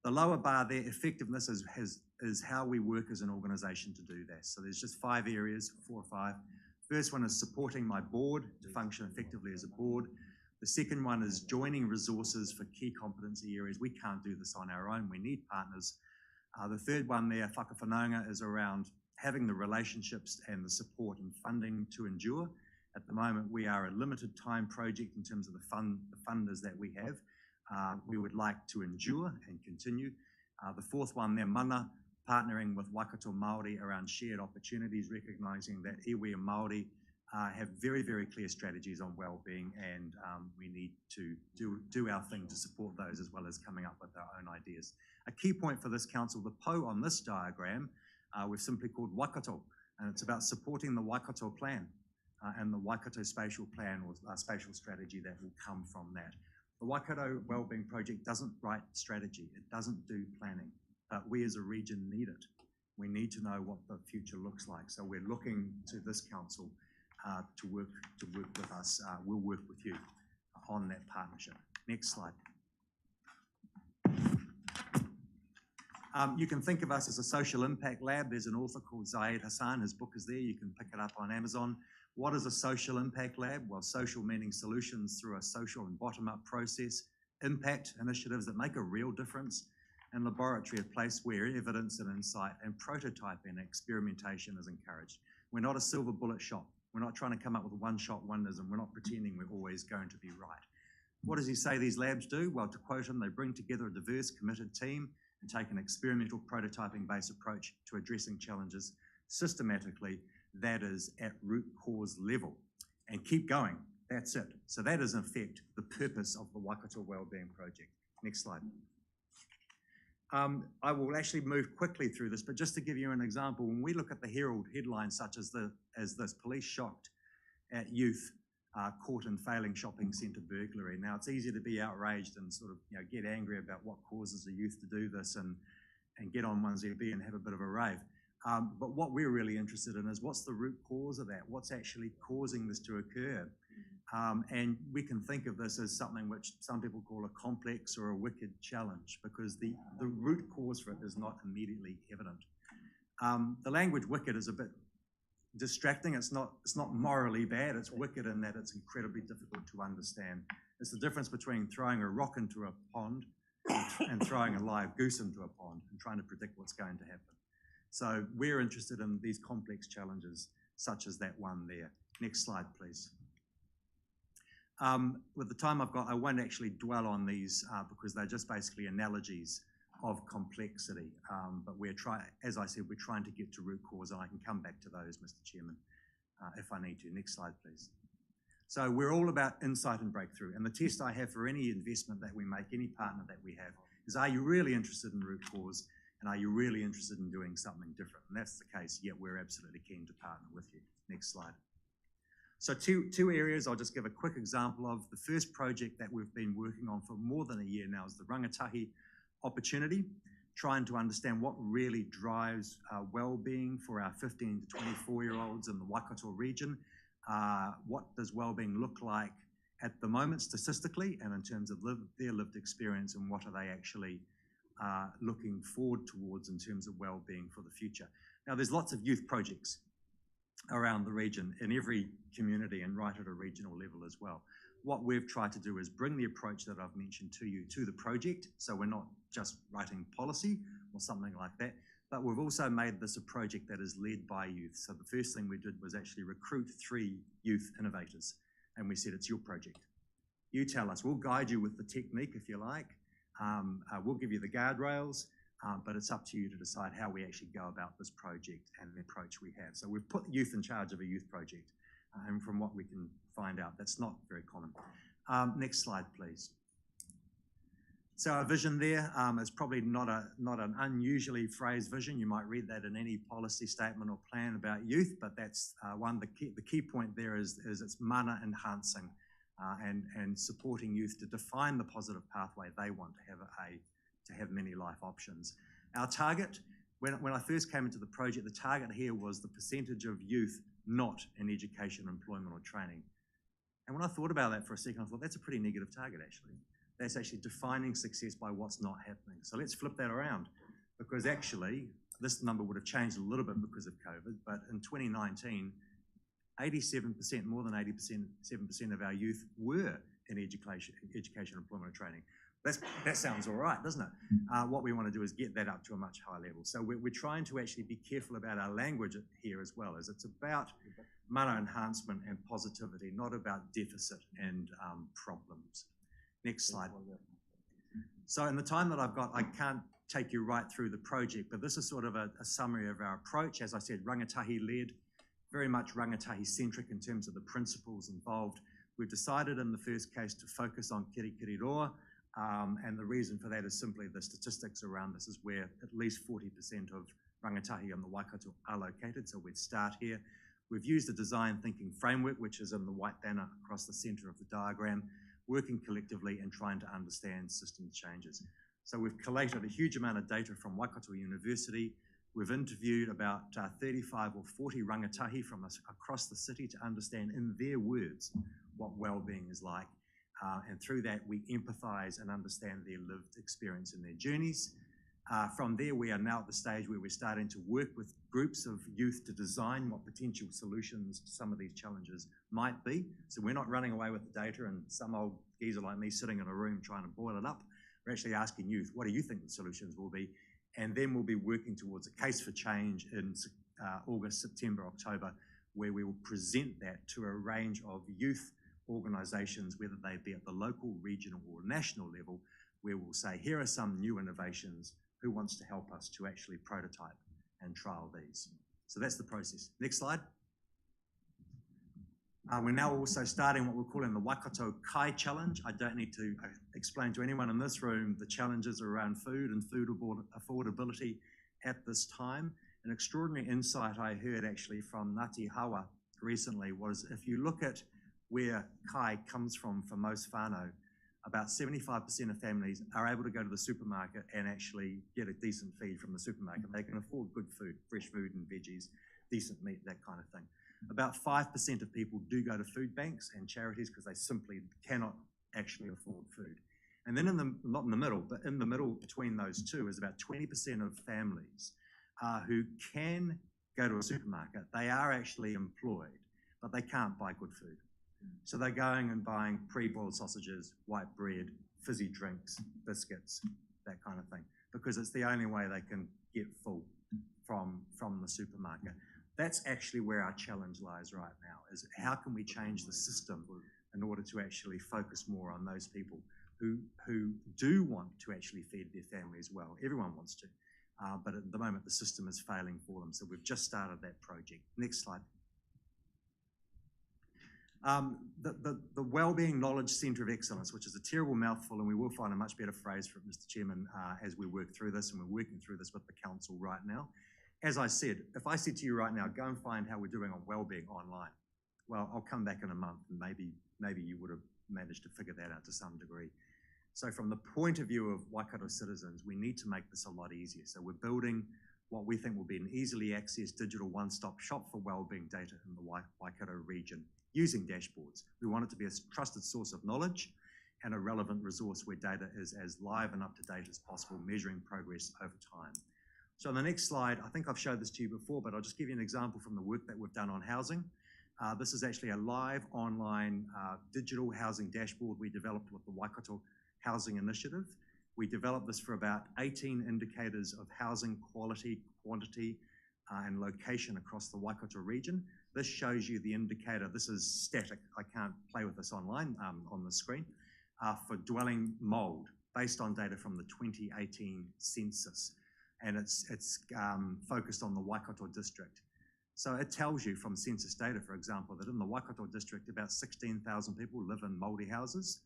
Speaker 18: The lower bar there, effectiveness, is how we work as an organisation to do this. So there's just 5 areas, 4 or 5. First one is supporting my board to function effectively as a board. The second one is joining resources for key competency areas. We can't do this on our own. We need partners. The third one there, whakawhanaunga, is around having the relationships and the support and funding to endure. At the moment, we are a limited time project in terms of the funders that we have. We would like to endure and continue. The fourth one there, mana, partnering with Waikato Māori around shared opportunities, recognising that iwi and Māori have very, very clear strategies on wellbeing, and we need to do our thing to support those as well as coming up with our own ideas. A key point for this council, the po on this diagram, we've simply called Waikato, and it's about supporting the Waikato plan and the Waikato Spatial plan or spatial strategy that will come from that. The Waikato Wellbeing Project doesn't write strategy, it doesn't do planning, but we as a region need it. We need to know what the future looks like, so we're looking to this council to work with us. We'll work with you on that partnership. Next slide. You can think of us as a social impact lab. There's an author called Zaid Hassan. His book is there. You can pick it up on Amazon. What is a social impact lab? Well, social meaning solutions through a social and bottom-up process, impact initiatives that make a real difference, and laboratory, a place where evidence and insight and prototyping and experimentation is encouraged. We're not a silver bullet shop. We're not trying to come up with one-shot wonders, and we're not pretending we're always going to be right. What does he say these labs do? Well, to quote him, they bring together a diverse, committed team and take an experimental prototyping-based approach to addressing challenges systematically, that is at root cause level, and keep going. That's it. So that is in effect the purpose of the Waikato Wellbeing Project. Next slide. I will actually move quickly through this, but just to give you an example, when we look at the Herald headlines such as this, police shocked at youth caught in failing shopping centre burglary. Now, it's easy to be outraged and sort of get angry about what causes the youth to do this and get on one's EB and have a bit of a rave. But what we're really interested in is what's the root cause of that? What's actually causing this to occur? And we can think of this as something which some people call a complex or a wicked challenge, because the root cause for it is not immediately evident. The language wicked is a bit distracting. It's not morally bad. It's wicked in that it's incredibly difficult to understand. It's the difference between throwing a rock into a pond and throwing a live goose into a pond and trying to predict what's going to happen. So we're interested in these complex challenges, such as that one there. Next slide, please. With the time I've got, I won't actually dwell on these because they're just basically analogies of complexity. But as I said, we're trying to get to root cause, and I can come back to those, Mr. Chairman, if I need to. Next slide, please. So we're all about insight and breakthrough. And the test I have for any investment that we make, any partner that we have, is are you really interested in root cause? And are you really interested in doing something different? And that's the case. Yeah, we're absolutely keen to partner with you. Next slide. So two areas I'll just give a quick example of. The first project that we've been working on for more than a year now is the rangatahi opportunity, trying to understand what really drives wellbeing for our 15 to 24-year-olds in the Waikato region. What does wellbeing look like at the moment statistically and in terms of their lived experience, and what are they actually looking forward towards in terms of wellbeing for the future. Now, there's lots of youth projects around the region in every community and right at a regional level as well. What we've tried to do is bring the approach that I've mentioned to you to the project, so we're not just writing policy or something like that, but we've also made this a project that is led by youth. So the first thing we did was actually recruit 3 youth innovators, and we said, it's your project. You tell us, we'll guide you with the technique if you like. We'll give you the guardrails, but it's up to you to decide how we actually go about this project and the approach we have. So we've put the youth in charge of a youth project, and from what we can find out, that's not very common. Next slide, please. So our vision there is probably not an unusually phrased vision. You might read that in any policy statement or plan about youth, but that's one. The key point there is it's mana enhancing and supporting youth to define the positive pathway they want to have many life options. Our target, when I first came into the project, the target here was the percentage of youth not in education, employment or training. And when I thought about that for a second, I thought that's a pretty negative target actually. That's actually defining success by what's not happening. So let's flip that around, because actually this number would have changed a little bit because of COVID, but in 2019, 87%, more than 87% of our youth were in education, employment, or training. That sounds all right, doesn't it? What we want to do is get that up to a much higher level. So we're trying to actually be careful about our language here as well, as it's about mana enhancement and positivity, not about deficit and problems. Next slide. So in the time that I've got, I can't take you right through the project, but this is sort of a summary of our approach. As I said, rangatahi-led, very much rangatahi-centric in terms of the principles involved. We've decided in the first case to focus on kirikiriroa, and the reason for that is simply the statistics around this is where at least 40% of rangatahi on the Waikato are located, so we'd start here. We've used a design thinking framework, which is in the white banner across the centre of the diagram, working collectively and trying to understand systems changes. So we've collated a huge amount of data from Waikato University. We've interviewed about 35 or 40 rangatahi from across the city to understand in their words what wellbeing is like. And through that, we empathise and understand their lived experience and their journeys. From there, we are now at the stage where we're starting to work with groups of youth to design what potential solutions to some of these challenges might be. So we're not running away with the data and some old geezer like me sitting in a room trying to boil it up. We're actually asking youth, what do you think the solutions will be? And then we'll be working towards a case for change in August, September, October, where we will present that to a range of youth organisations, whether they be at the local, regional or national level, where we'll say, here are some new innovations, who wants to help us to actually prototype and trial these? So that's the process. Next slide. We're now also starting what we're calling the Wakato Kai challenge. I don't need to explain to anyone in this room the challenges around food and food affordability at this time. An extraordinary insight I heard actually from Ngāti Hawa recently was, if you look at where kai comes from for most whānau, about 75% of families are able to go to the supermarket and actually get a decent feed from the supermarket. They can afford good food, fresh food and veggies, decent meat, that kind of thing. About 5% of people do go to food banks and charities because they simply cannot actually afford food. And then not in the middle, but in the middle between those two is about 20% of families who can go to a supermarket. They are actually employed, but they can't buy good food. So they're going and buying pre-boiled sausages, white bread, fizzy drinks, biscuits, that kind of thing, because it's the only way they can get full from the supermarket. That's actually where our challenge lies right now, is how can we change the system in order to actually focus more on those people who do want to actually feed their families well. Everyone wants to, but at the moment the system is failing for them. So we've just started that project. Next slide. The Wellbeing Knowledge Centre of Excellence, which is a terrible mouthful, and we will find a much better phrase for it, Mr. Chairman, as we work through this, and we're working through this with the council right now. As I said, if I said to you right now, go and find how we're doing on wellbeing online, well, I'll come back in a month and maybe you would have managed to figure that out to some degree. So from the point of view of Waikato citizens, we need to make this a lot easier. So we're building what we think will be an easily accessed digital one-stop shop for wellbeing data in the Waikato region using dashboards. We want it to be a trusted source of knowledge and a relevant resource where data is as live and up to date as possible, measuring progress over time. So on the next slide, I think I've showed this to you before, but I'll just give you an example from the work that we've done on housing. This is actually a live online digital housing dashboard we developed with the Waikato Housing Initiative. We developed this for about 18 indicators of housing quality, quantity, and location across the Waikato region. This shows you the indicator. This is static. I can't play with this online on the screen. For dwelling mould, based on data from the 2018 census. And it's focused on the Waikato district. So it tells you from census data, for example, that in the Waikato district, about 16,000 people live in mouldy houses.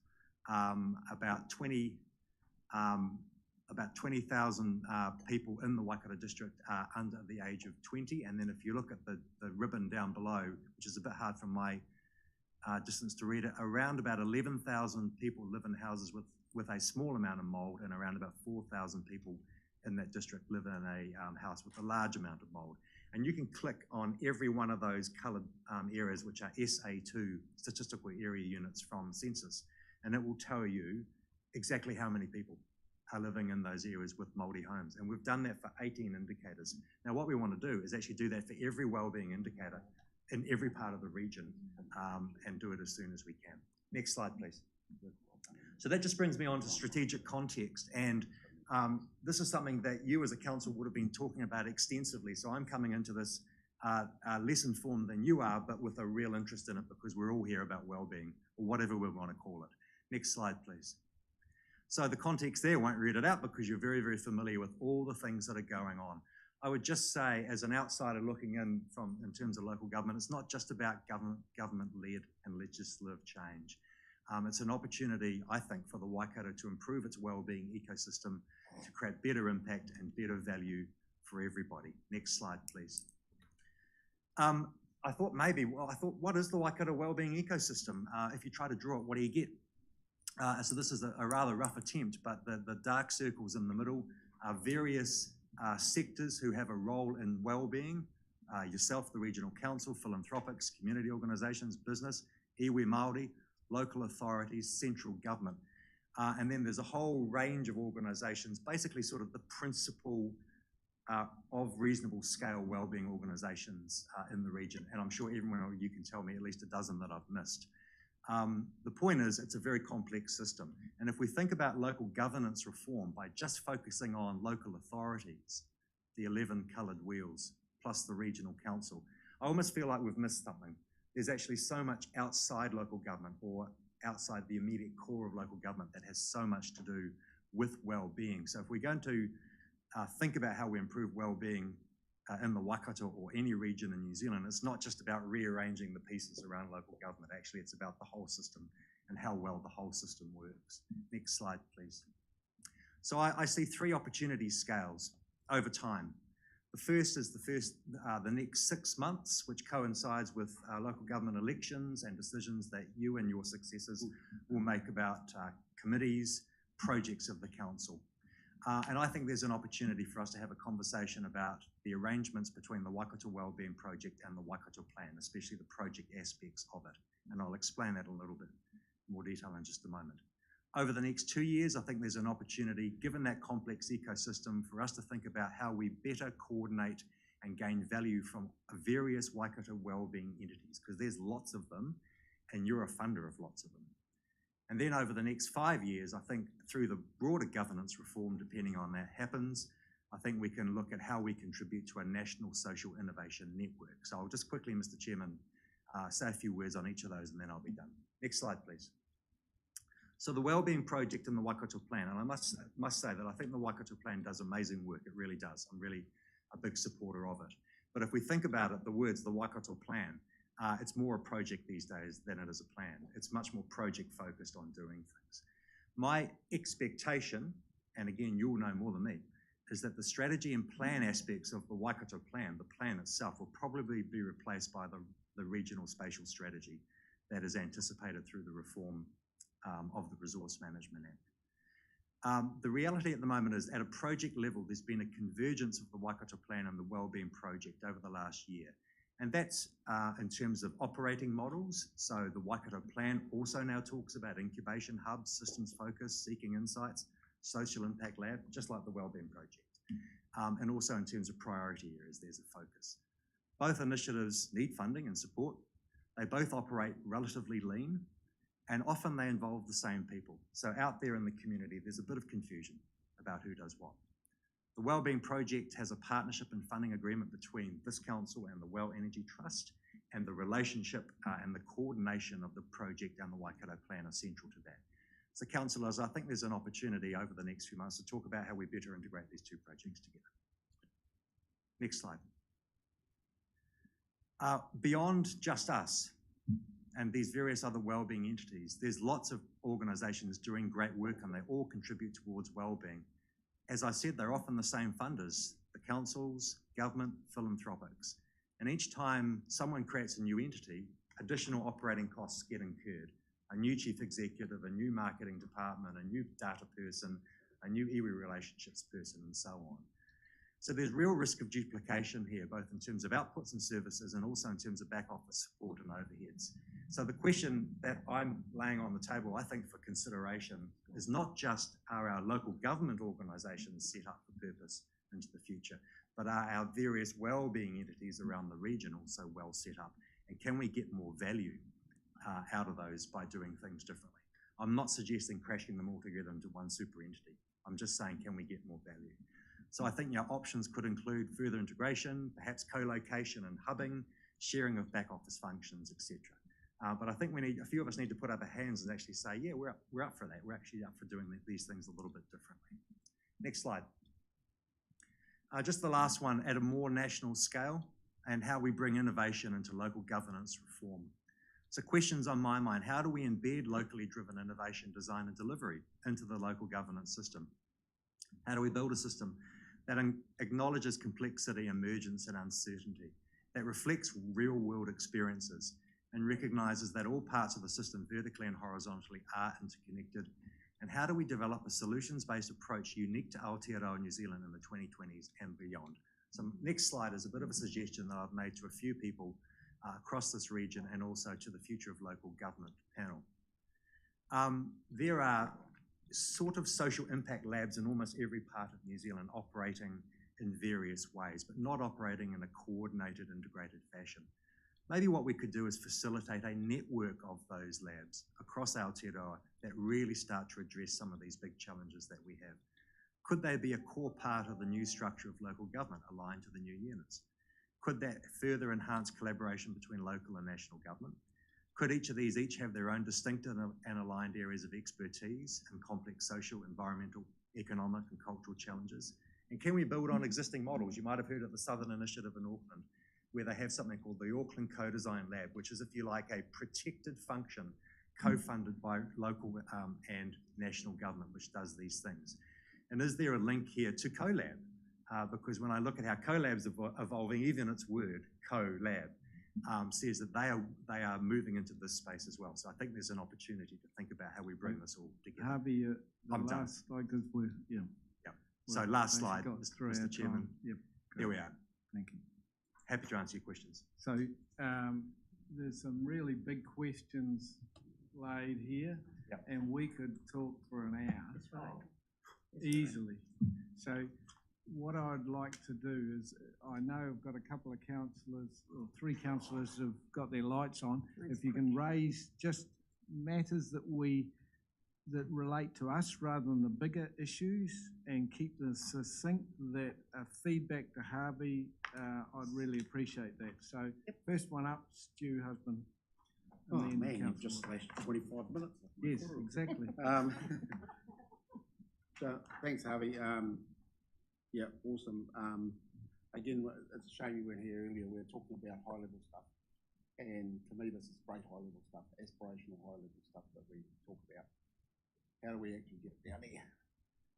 Speaker 18: About 20,000 people in the Waikato district are under the age of 20. And then if you look at the ribbon down below, which is a bit hard from my distance to read it, around about 11,000 people live in houses with a small amount of mould, and around about 4,000 people in that district live in a house with a large amount of mould. And you can click on every one of those coloured areas, which are SA2, statistical area units from census, and it will tell you exactly how many people are living in those areas with mouldy homes. And we've done that for 18 indicators. Now, what we want to do is actually do that for every wellbeing indicator in every part of the region, and do it as soon as we can. Next slide, please. So that just brings me on to strategic context, and this is something that you as a council would have been talking about extensively. So I'm coming into this less informed than you are, but with a real interest in it because we're all here about wellbeing, or whatever we want to call it. Next slide, please. So the context there, won't read it out because you're very, very familiar with all the things that are going on. I would just say, as an outsider looking in terms of local government, it's not just about government-led and legislative change. It's an opportunity, I think, for the Waikato to improve its wellbeing ecosystem, to create better impact and better value for everybody. Next slide, please. I thought, what is the Waikato wellbeing ecosystem? If you try to draw it, what do you get? So this is a rather rough attempt, but the dark circles in the middle are various sectors who have a role in wellbeing. Yourself, the Regional Council, philanthropics, community organisations, business, iwi Māori, local authorities, central government. And then there's a whole range of organisations, basically sort of the principal of reasonable scale wellbeing organisations in the region. And I'm sure everyone of you can tell me at least a dozen that I've missed. The point is, it's a very complex system. And if we think about local governance reform by just focusing on local authorities, the 11 coloured wheels, plus the Regional Council, I almost feel like we've missed something. There's actually so much outside local government or outside the immediate core of local government that has so much to do with well-being. So if we're going to think about how we improve well-being in the Waikato or any region in New Zealand, it's not just about rearranging the pieces around local government. Actually, it's about the whole system and how well the whole system works. Next slide, please. So I see three opportunity scales over time. The first is the next 6 months, which coincides with local government elections and decisions that you and your successors will make about committees, projects of the council. And I think there's an opportunity for us to have a conversation about the arrangements between the Waikato Wellbeing Project and the Waikato Plan, especially the project aspects of it. And I'll explain that a little bit more detail in just a moment. Over the next 2 years, I think there's an opportunity, given that complex ecosystem, for us to think about how we better coordinate and gain value from various Waikato wellbeing entities, because there's lots of them, and you're a funder of lots of them. And then over the next 5 years, I think through the broader governance reform, depending on that happens, I think we can look at how we contribute to a national social innovation network. So I'll just quickly, Mr. Chairman, say a few words on each of those and then I'll be done. Next slide, please. So the Wellbeing Project and the Waikato Plan, and I must say that I think the Waikato Plan does amazing work. It really does. I'm really a big supporter of it. But if we think about it, the words, the Waikato Plan, it's more a project these days than it is a plan. It's much more project focused on doing things. My expectation, and again, you'll know more than me, is that the strategy and plan aspects of the Waikato Plan, the plan itself, will probably be replaced by the regional spatial strategy that is anticipated through the reform of the Resource Management Act. The reality at the moment is at a project level, there's been a convergence of the Waikato Plan and the Wellbeing Project over the last year. And that's in terms of operating models. So the Waikato Plan also now talks about incubation hubs, systems focus, seeking insights, social impact lab, just like the Wellbeing Project. And also in terms of priority areas, there's a focus. Both initiatives need funding and support. They both operate relatively lean, and often they involve the same people. So out there in the community, there's a bit of confusion about who does what. The Wellbeing Project has a partnership and funding agreement between this council and the Well Energy Trust, and the relationship and the coordination of the project and the Waikato Plan are central to that. So councillors, I think there's an opportunity over the next few months to talk about how we better integrate these two projects together. Next slide. Beyond just us and these various other wellbeing entities, there's lots of organisations doing great work and they all contribute towards wellbeing. As I said, they're often the same funders, the councils, government, philanthropics. And each time someone creates a new entity, additional operating costs get incurred. A new chief executive, a new marketing department, a new data person, a new iwi relationships person, and so on. So there's real risk of duplication here, both in terms of outputs and services and also in terms of back office support and overheads. So the question that I'm laying on the table, I think, for consideration is not just are our local government organisations set up for purpose into the future, but are our various wellbeing entities around the region also well set up? And can we get more value out of those by doing things differently? I'm not suggesting crashing them all together into one super entity. I'm just saying, can we get more value? So I think options could include further integration, perhaps co-location and hubbing, sharing of back office functions, etc. But I think a few of us need to put up our hands and actually say, yeah, we're up for that. We're actually up for doing these things a little bit differently. Next slide. Just the last one, at a more national scale, and how we bring innovation into local governance reform. So questions on my mind: how do we embed locally driven innovation, design and delivery into the local governance system? How do we build a system that acknowledges complexity, emergence and uncertainty, that reflects real world experiences and recognises that all parts of the system, vertically and horizontally, are interconnected? And how do we develop a solutions-based approach unique to Aotearoa New Zealand in the 2020s and beyond? So next slide is a bit of a suggestion that I've made to a few people across this region and also to the Future of Local Government panel. There are sort of social impact labs in almost every part of New Zealand operating in various ways, but not operating in a coordinated, integrated fashion. Maybe what we could do is facilitate a network of those labs across Aotearoa that really start to address some of these big challenges that we have. Could they be a core part of the new structure of local government aligned to the new units? Could that further enhance collaboration between local and national government? Could each of these have their own distinct and aligned areas of expertise in complex social, environmental, economic and cultural challenges? And can we build on existing models? You might have heard of the Southern Initiative in Auckland, where they have something called the Auckland Co-Design Lab, which is, if you like, a protected function co-funded by local and national government, which does these things. And is there a link here to CoLab? Because when I look at how CoLab's evolving, even its word, CoLab, says that they are moving into this space as well. So I think there's an opportunity to think about how we bring this all together.
Speaker 1: Harvey,
Speaker 18: I'm done. So last slide, Mr. Chairman.
Speaker 1: Yep.
Speaker 18: There we are.
Speaker 1: Thank you.
Speaker 18: Happy to answer your questions.
Speaker 1: So there's some really big questions laid here, and we could talk for an hour easily. So what I'd like to do is, I know I've got a couple of councillors, or 3 councillors who've got their lights on. If you can raise just matters that relate to us rather than the bigger issues, and keep this succinct, that feedback to Harvey, I'd really appreciate that. So first one up, Stu Husband.
Speaker 4: Oh man, you've just slashed 25 minutes.
Speaker 1: Yes, exactly.
Speaker 4: So thanks, Harvey. Yeah, awesome. Again, it's a shame you weren't here earlier. We were talking about high-level stuff, and to me, this is great high-level stuff, aspirational high-level stuff that we talk about. How do we actually get down there?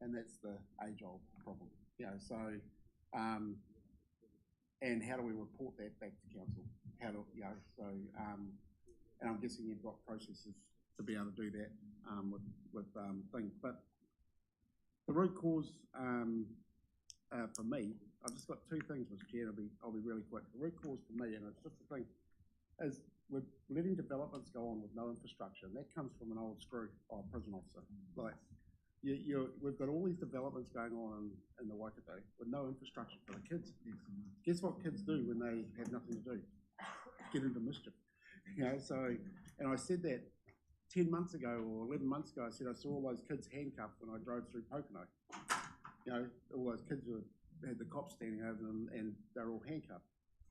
Speaker 4: And that's the age-old problem. So, and how do we report that back to council? How do, and I'm guessing you've got processes to be able to do that with things. But the root cause for me, I've just got 2 things, Mr. Chair. I'll be really quick. The root cause for me, and it's just the thing, is we're letting developments go on with no infrastructure, and that comes from an old screw prison officer. Like, we've got all these developments going on in the Waikato with no infrastructure for the kids. Guess what kids do when they have nothing to do? Get into mischief. So, and I said that 10 months ago or 11 months ago. I said I saw all those kids handcuffed when I drove through Pocono. All those kids had the cops standing over them and they're all handcuffed.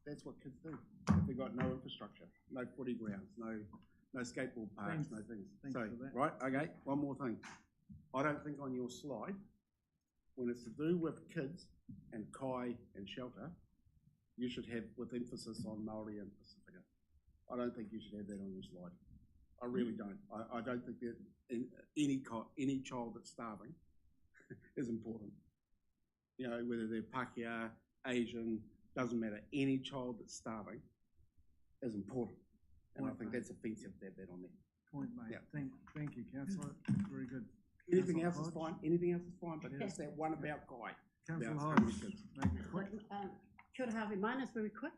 Speaker 4: That's what kids do. If they've got no infrastructure, no footy grounds, no skateboard parks, no things.
Speaker 1: Thanks
Speaker 4: So,
Speaker 1: for that.
Speaker 4: right, okay, one more thing. I don't think on your slide, when it's to do with kids and kai and shelter, you should have with emphasis on Māori and Pacifica. I don't think you should have that on your slide. I really don't. I don't think that any child that's starving is important. Whether they're Pākehā, Asian, doesn't matter. Any child that's starving is important. And I think that's offensive to have that on there.
Speaker 1: Point made.
Speaker 4: Yeah.
Speaker 1: Thank you, councillor. Very good.
Speaker 4: Anything else
Speaker 1: Councillor
Speaker 4: is
Speaker 1: Hodge?
Speaker 4: fine, anything else is fine, but just that one about Kai.
Speaker 1: Councillor
Speaker 4: about
Speaker 1: Hodge,
Speaker 4: kids.
Speaker 1: make it quick.
Speaker 19: Kia ora, Harvey. Mine is very quick.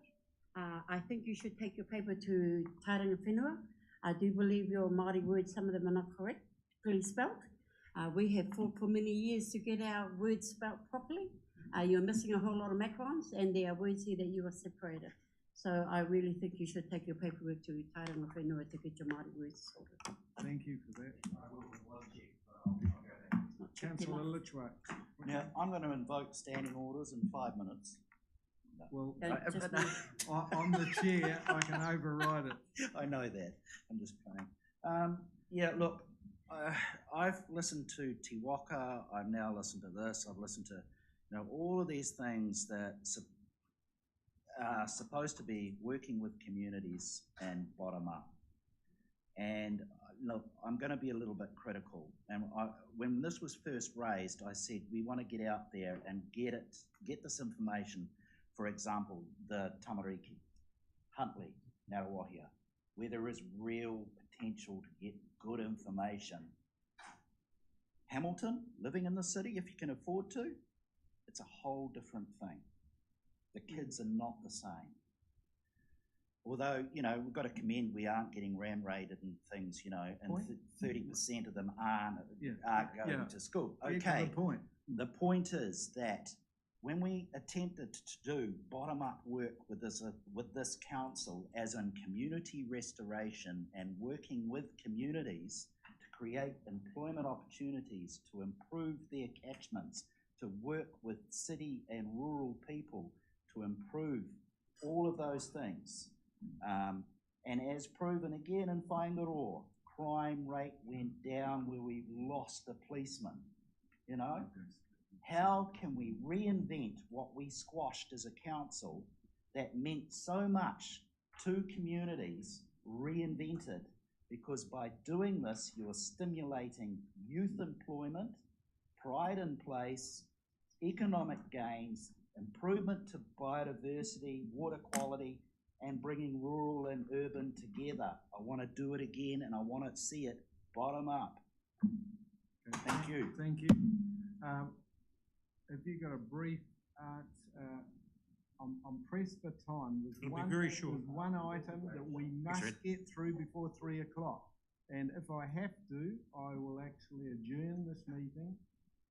Speaker 19: I think you should take your paper to Tairanga Whenua. I do believe your Māori words, some of them are not correctly spelt. We have fought for many years to get our words spelt properly. You're missing a whole lot of macrons, and there are words here that you are separated. So I really think you should take your paperwork to Tairanga Whenua to get your Māori words sorted.
Speaker 1: Thank you for that. Councillor Litchwa.
Speaker 16: Now, I'm going to invoke standing orders in 5 minutes.
Speaker 1: Well,
Speaker 16: just
Speaker 1: I'm the chair, I can override it.
Speaker 16: I know that. I'm just playing. Yeah, look, I've listened to Te Waka. I've now listened to this. I've listened to, all of these things that are supposed to be working with communities and bottom up. And look, I'm going to be a little bit critical. And when this was first raised, I said we want to get out there and get this information. For example, the Tamariki, Huntly, Ngaruahia, where there is real potential to get good information. Hamilton, living in the city, if you can afford to, it's a whole different thing. The kids are not the same. Although, we've got to commend we aren't getting ram raided and things, and 30% of them are going to school. Okay, the point is that when we attempted to do bottom-up work with this council, as in community restoration and working with communities to create employment opportunities, to improve their catchments, to work with city and rural people, to improve all of those things. And as proven again in Whaingaroa, crime rate went down where we lost a policeman, How can we reinvent what we squashed as a council that meant so much to communities, reinvented? Because by doing this, you're stimulating youth employment, pride in place, economic gains, improvement to biodiversity, water quality, and bringing rural and urban together. I want to do it again, and I want to see it bottom up. Thank you.
Speaker 1: Thank you. Have you got a brief, I'm pressed for time.
Speaker 7: It'll be very short.
Speaker 1: There's one item that we must get through before 3 o'clock. And if I have to, I will actually adjourn this meeting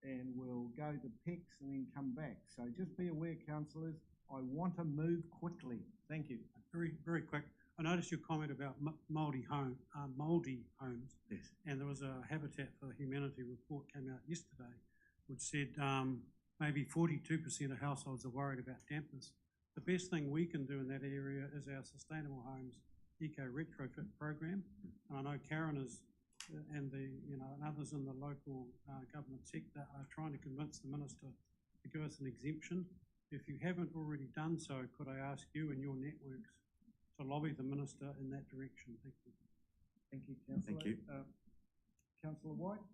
Speaker 1: and we'll go to PECs and then come back. So just be aware, councillors, I want to move quickly. Thank you.
Speaker 7: Very, very quick. I noticed your comment about mouldy homes.
Speaker 1: Yes.
Speaker 7: And there was a Habitat for Humanity report came out yesterday, which said maybe 42% of households are worried about dampness. The best thing we can do in that area is our Sustainable Homes Eco Retrofit program. And I know Karen is, and others in the local government sector are trying to convince the minister to give us an exemption. If you haven't already done so, could I ask you and your networks to lobby the minister in that direction? Thank you.
Speaker 1: Thank you, councillor.
Speaker 18: Thank you.
Speaker 1: Councillor White?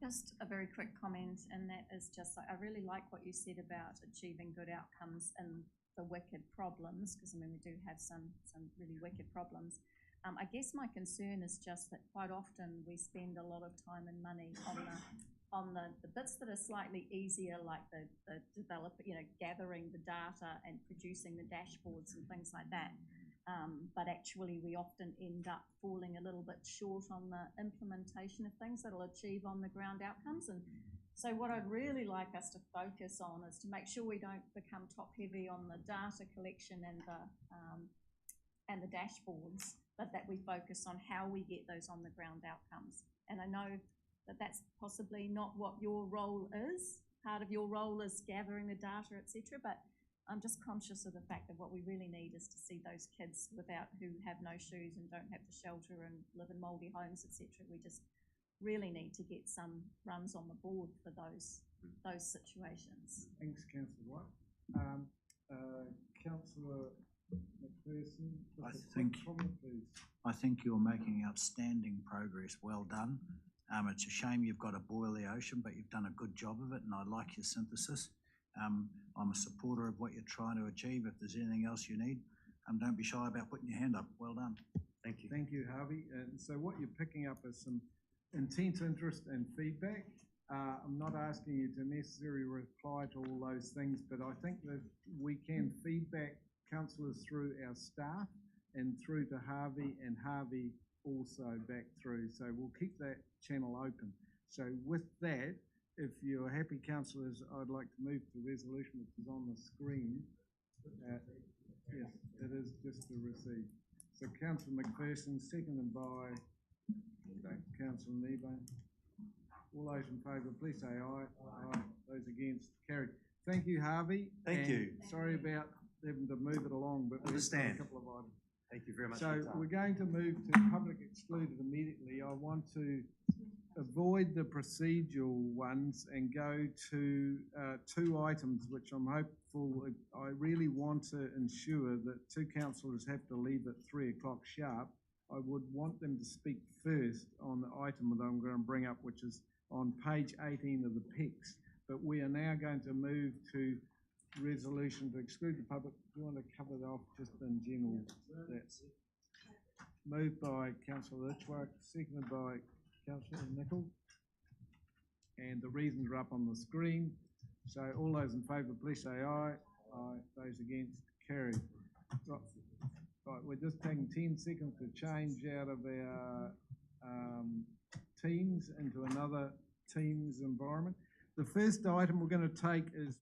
Speaker 15: Just a very quick comment, and that is just, I really like what you said about achieving good outcomes in the wicked problems, because we do have some really wicked problems. I guess my concern is just that quite often we spend a lot of time and money on the bits that are slightly easier, like the developer, gathering the data and producing the dashboards and things like that. But actually we often end up falling a little bit short on the implementation of things that'll achieve on the ground outcomes. And so what I'd really like us to focus on is to make sure we don't become top heavy on the data collection and the dashboards, but that we focus on how we get those on the ground outcomes. And I know that that's possibly not what your role is. Part of your role is gathering the data, etc. But I'm just conscious of the fact that what we really need is to see those kids who have no shoes and don't have the shelter and live in mouldy homes, etc. We just really need to get some runs on the board for those situations.
Speaker 1: Thanks, Councillor White. Councillor McPherson,
Speaker 10: I think you're making outstanding progress. Well done. It's a shame you've got to boil the ocean, but you've done a good job of it, and I like your synthesis. I'm a supporter of what you're trying to achieve. If there's anything else you need, don't be shy about putting your hand up. Well done.
Speaker 18: Thank you.
Speaker 1: Thank you, Harvey. And so what you're picking up is some intense interest and feedback. I'm not asking you to necessarily reply to all those things, but I think that we can feedback councillors through our staff and through to Harvey, and Harvey also back through. So we'll keep that channel open. So with that, if you're happy, councillors, I'd like to move to the resolution which is on the screen. Yes, it is just to receive. So Councillor McPherson, seconded by Councillor Nebo. All those in favour, please say aye. Aye. Those against, carried. Thank you, Harvey.
Speaker 18: Thank you.
Speaker 1: Sorry about having to move it along, but we've got a couple of items.
Speaker 18: Thank you very much.
Speaker 1: So we're going to move to public excluded immediately. I want to avoid the procedural ones and go to two items which I'm hopeful, I really want to ensure that two councillors have to leave at 3 o'clock sharp. I would want them to speak first on the item that I'm going to bring up, which is on page 18 of the PICs. But we are now going to move to resolution to exclude the public. Do you want to cover that off just in general? That's moved by Councillor Litchworth, seconded by Councillor Nicol. And the reasons are up on the screen. So all those in favour, please say aye. Aye. Those against, carried. Right, we're just taking 10 seconds to change out of our Teams into another Teams environment. The first item we're going to take is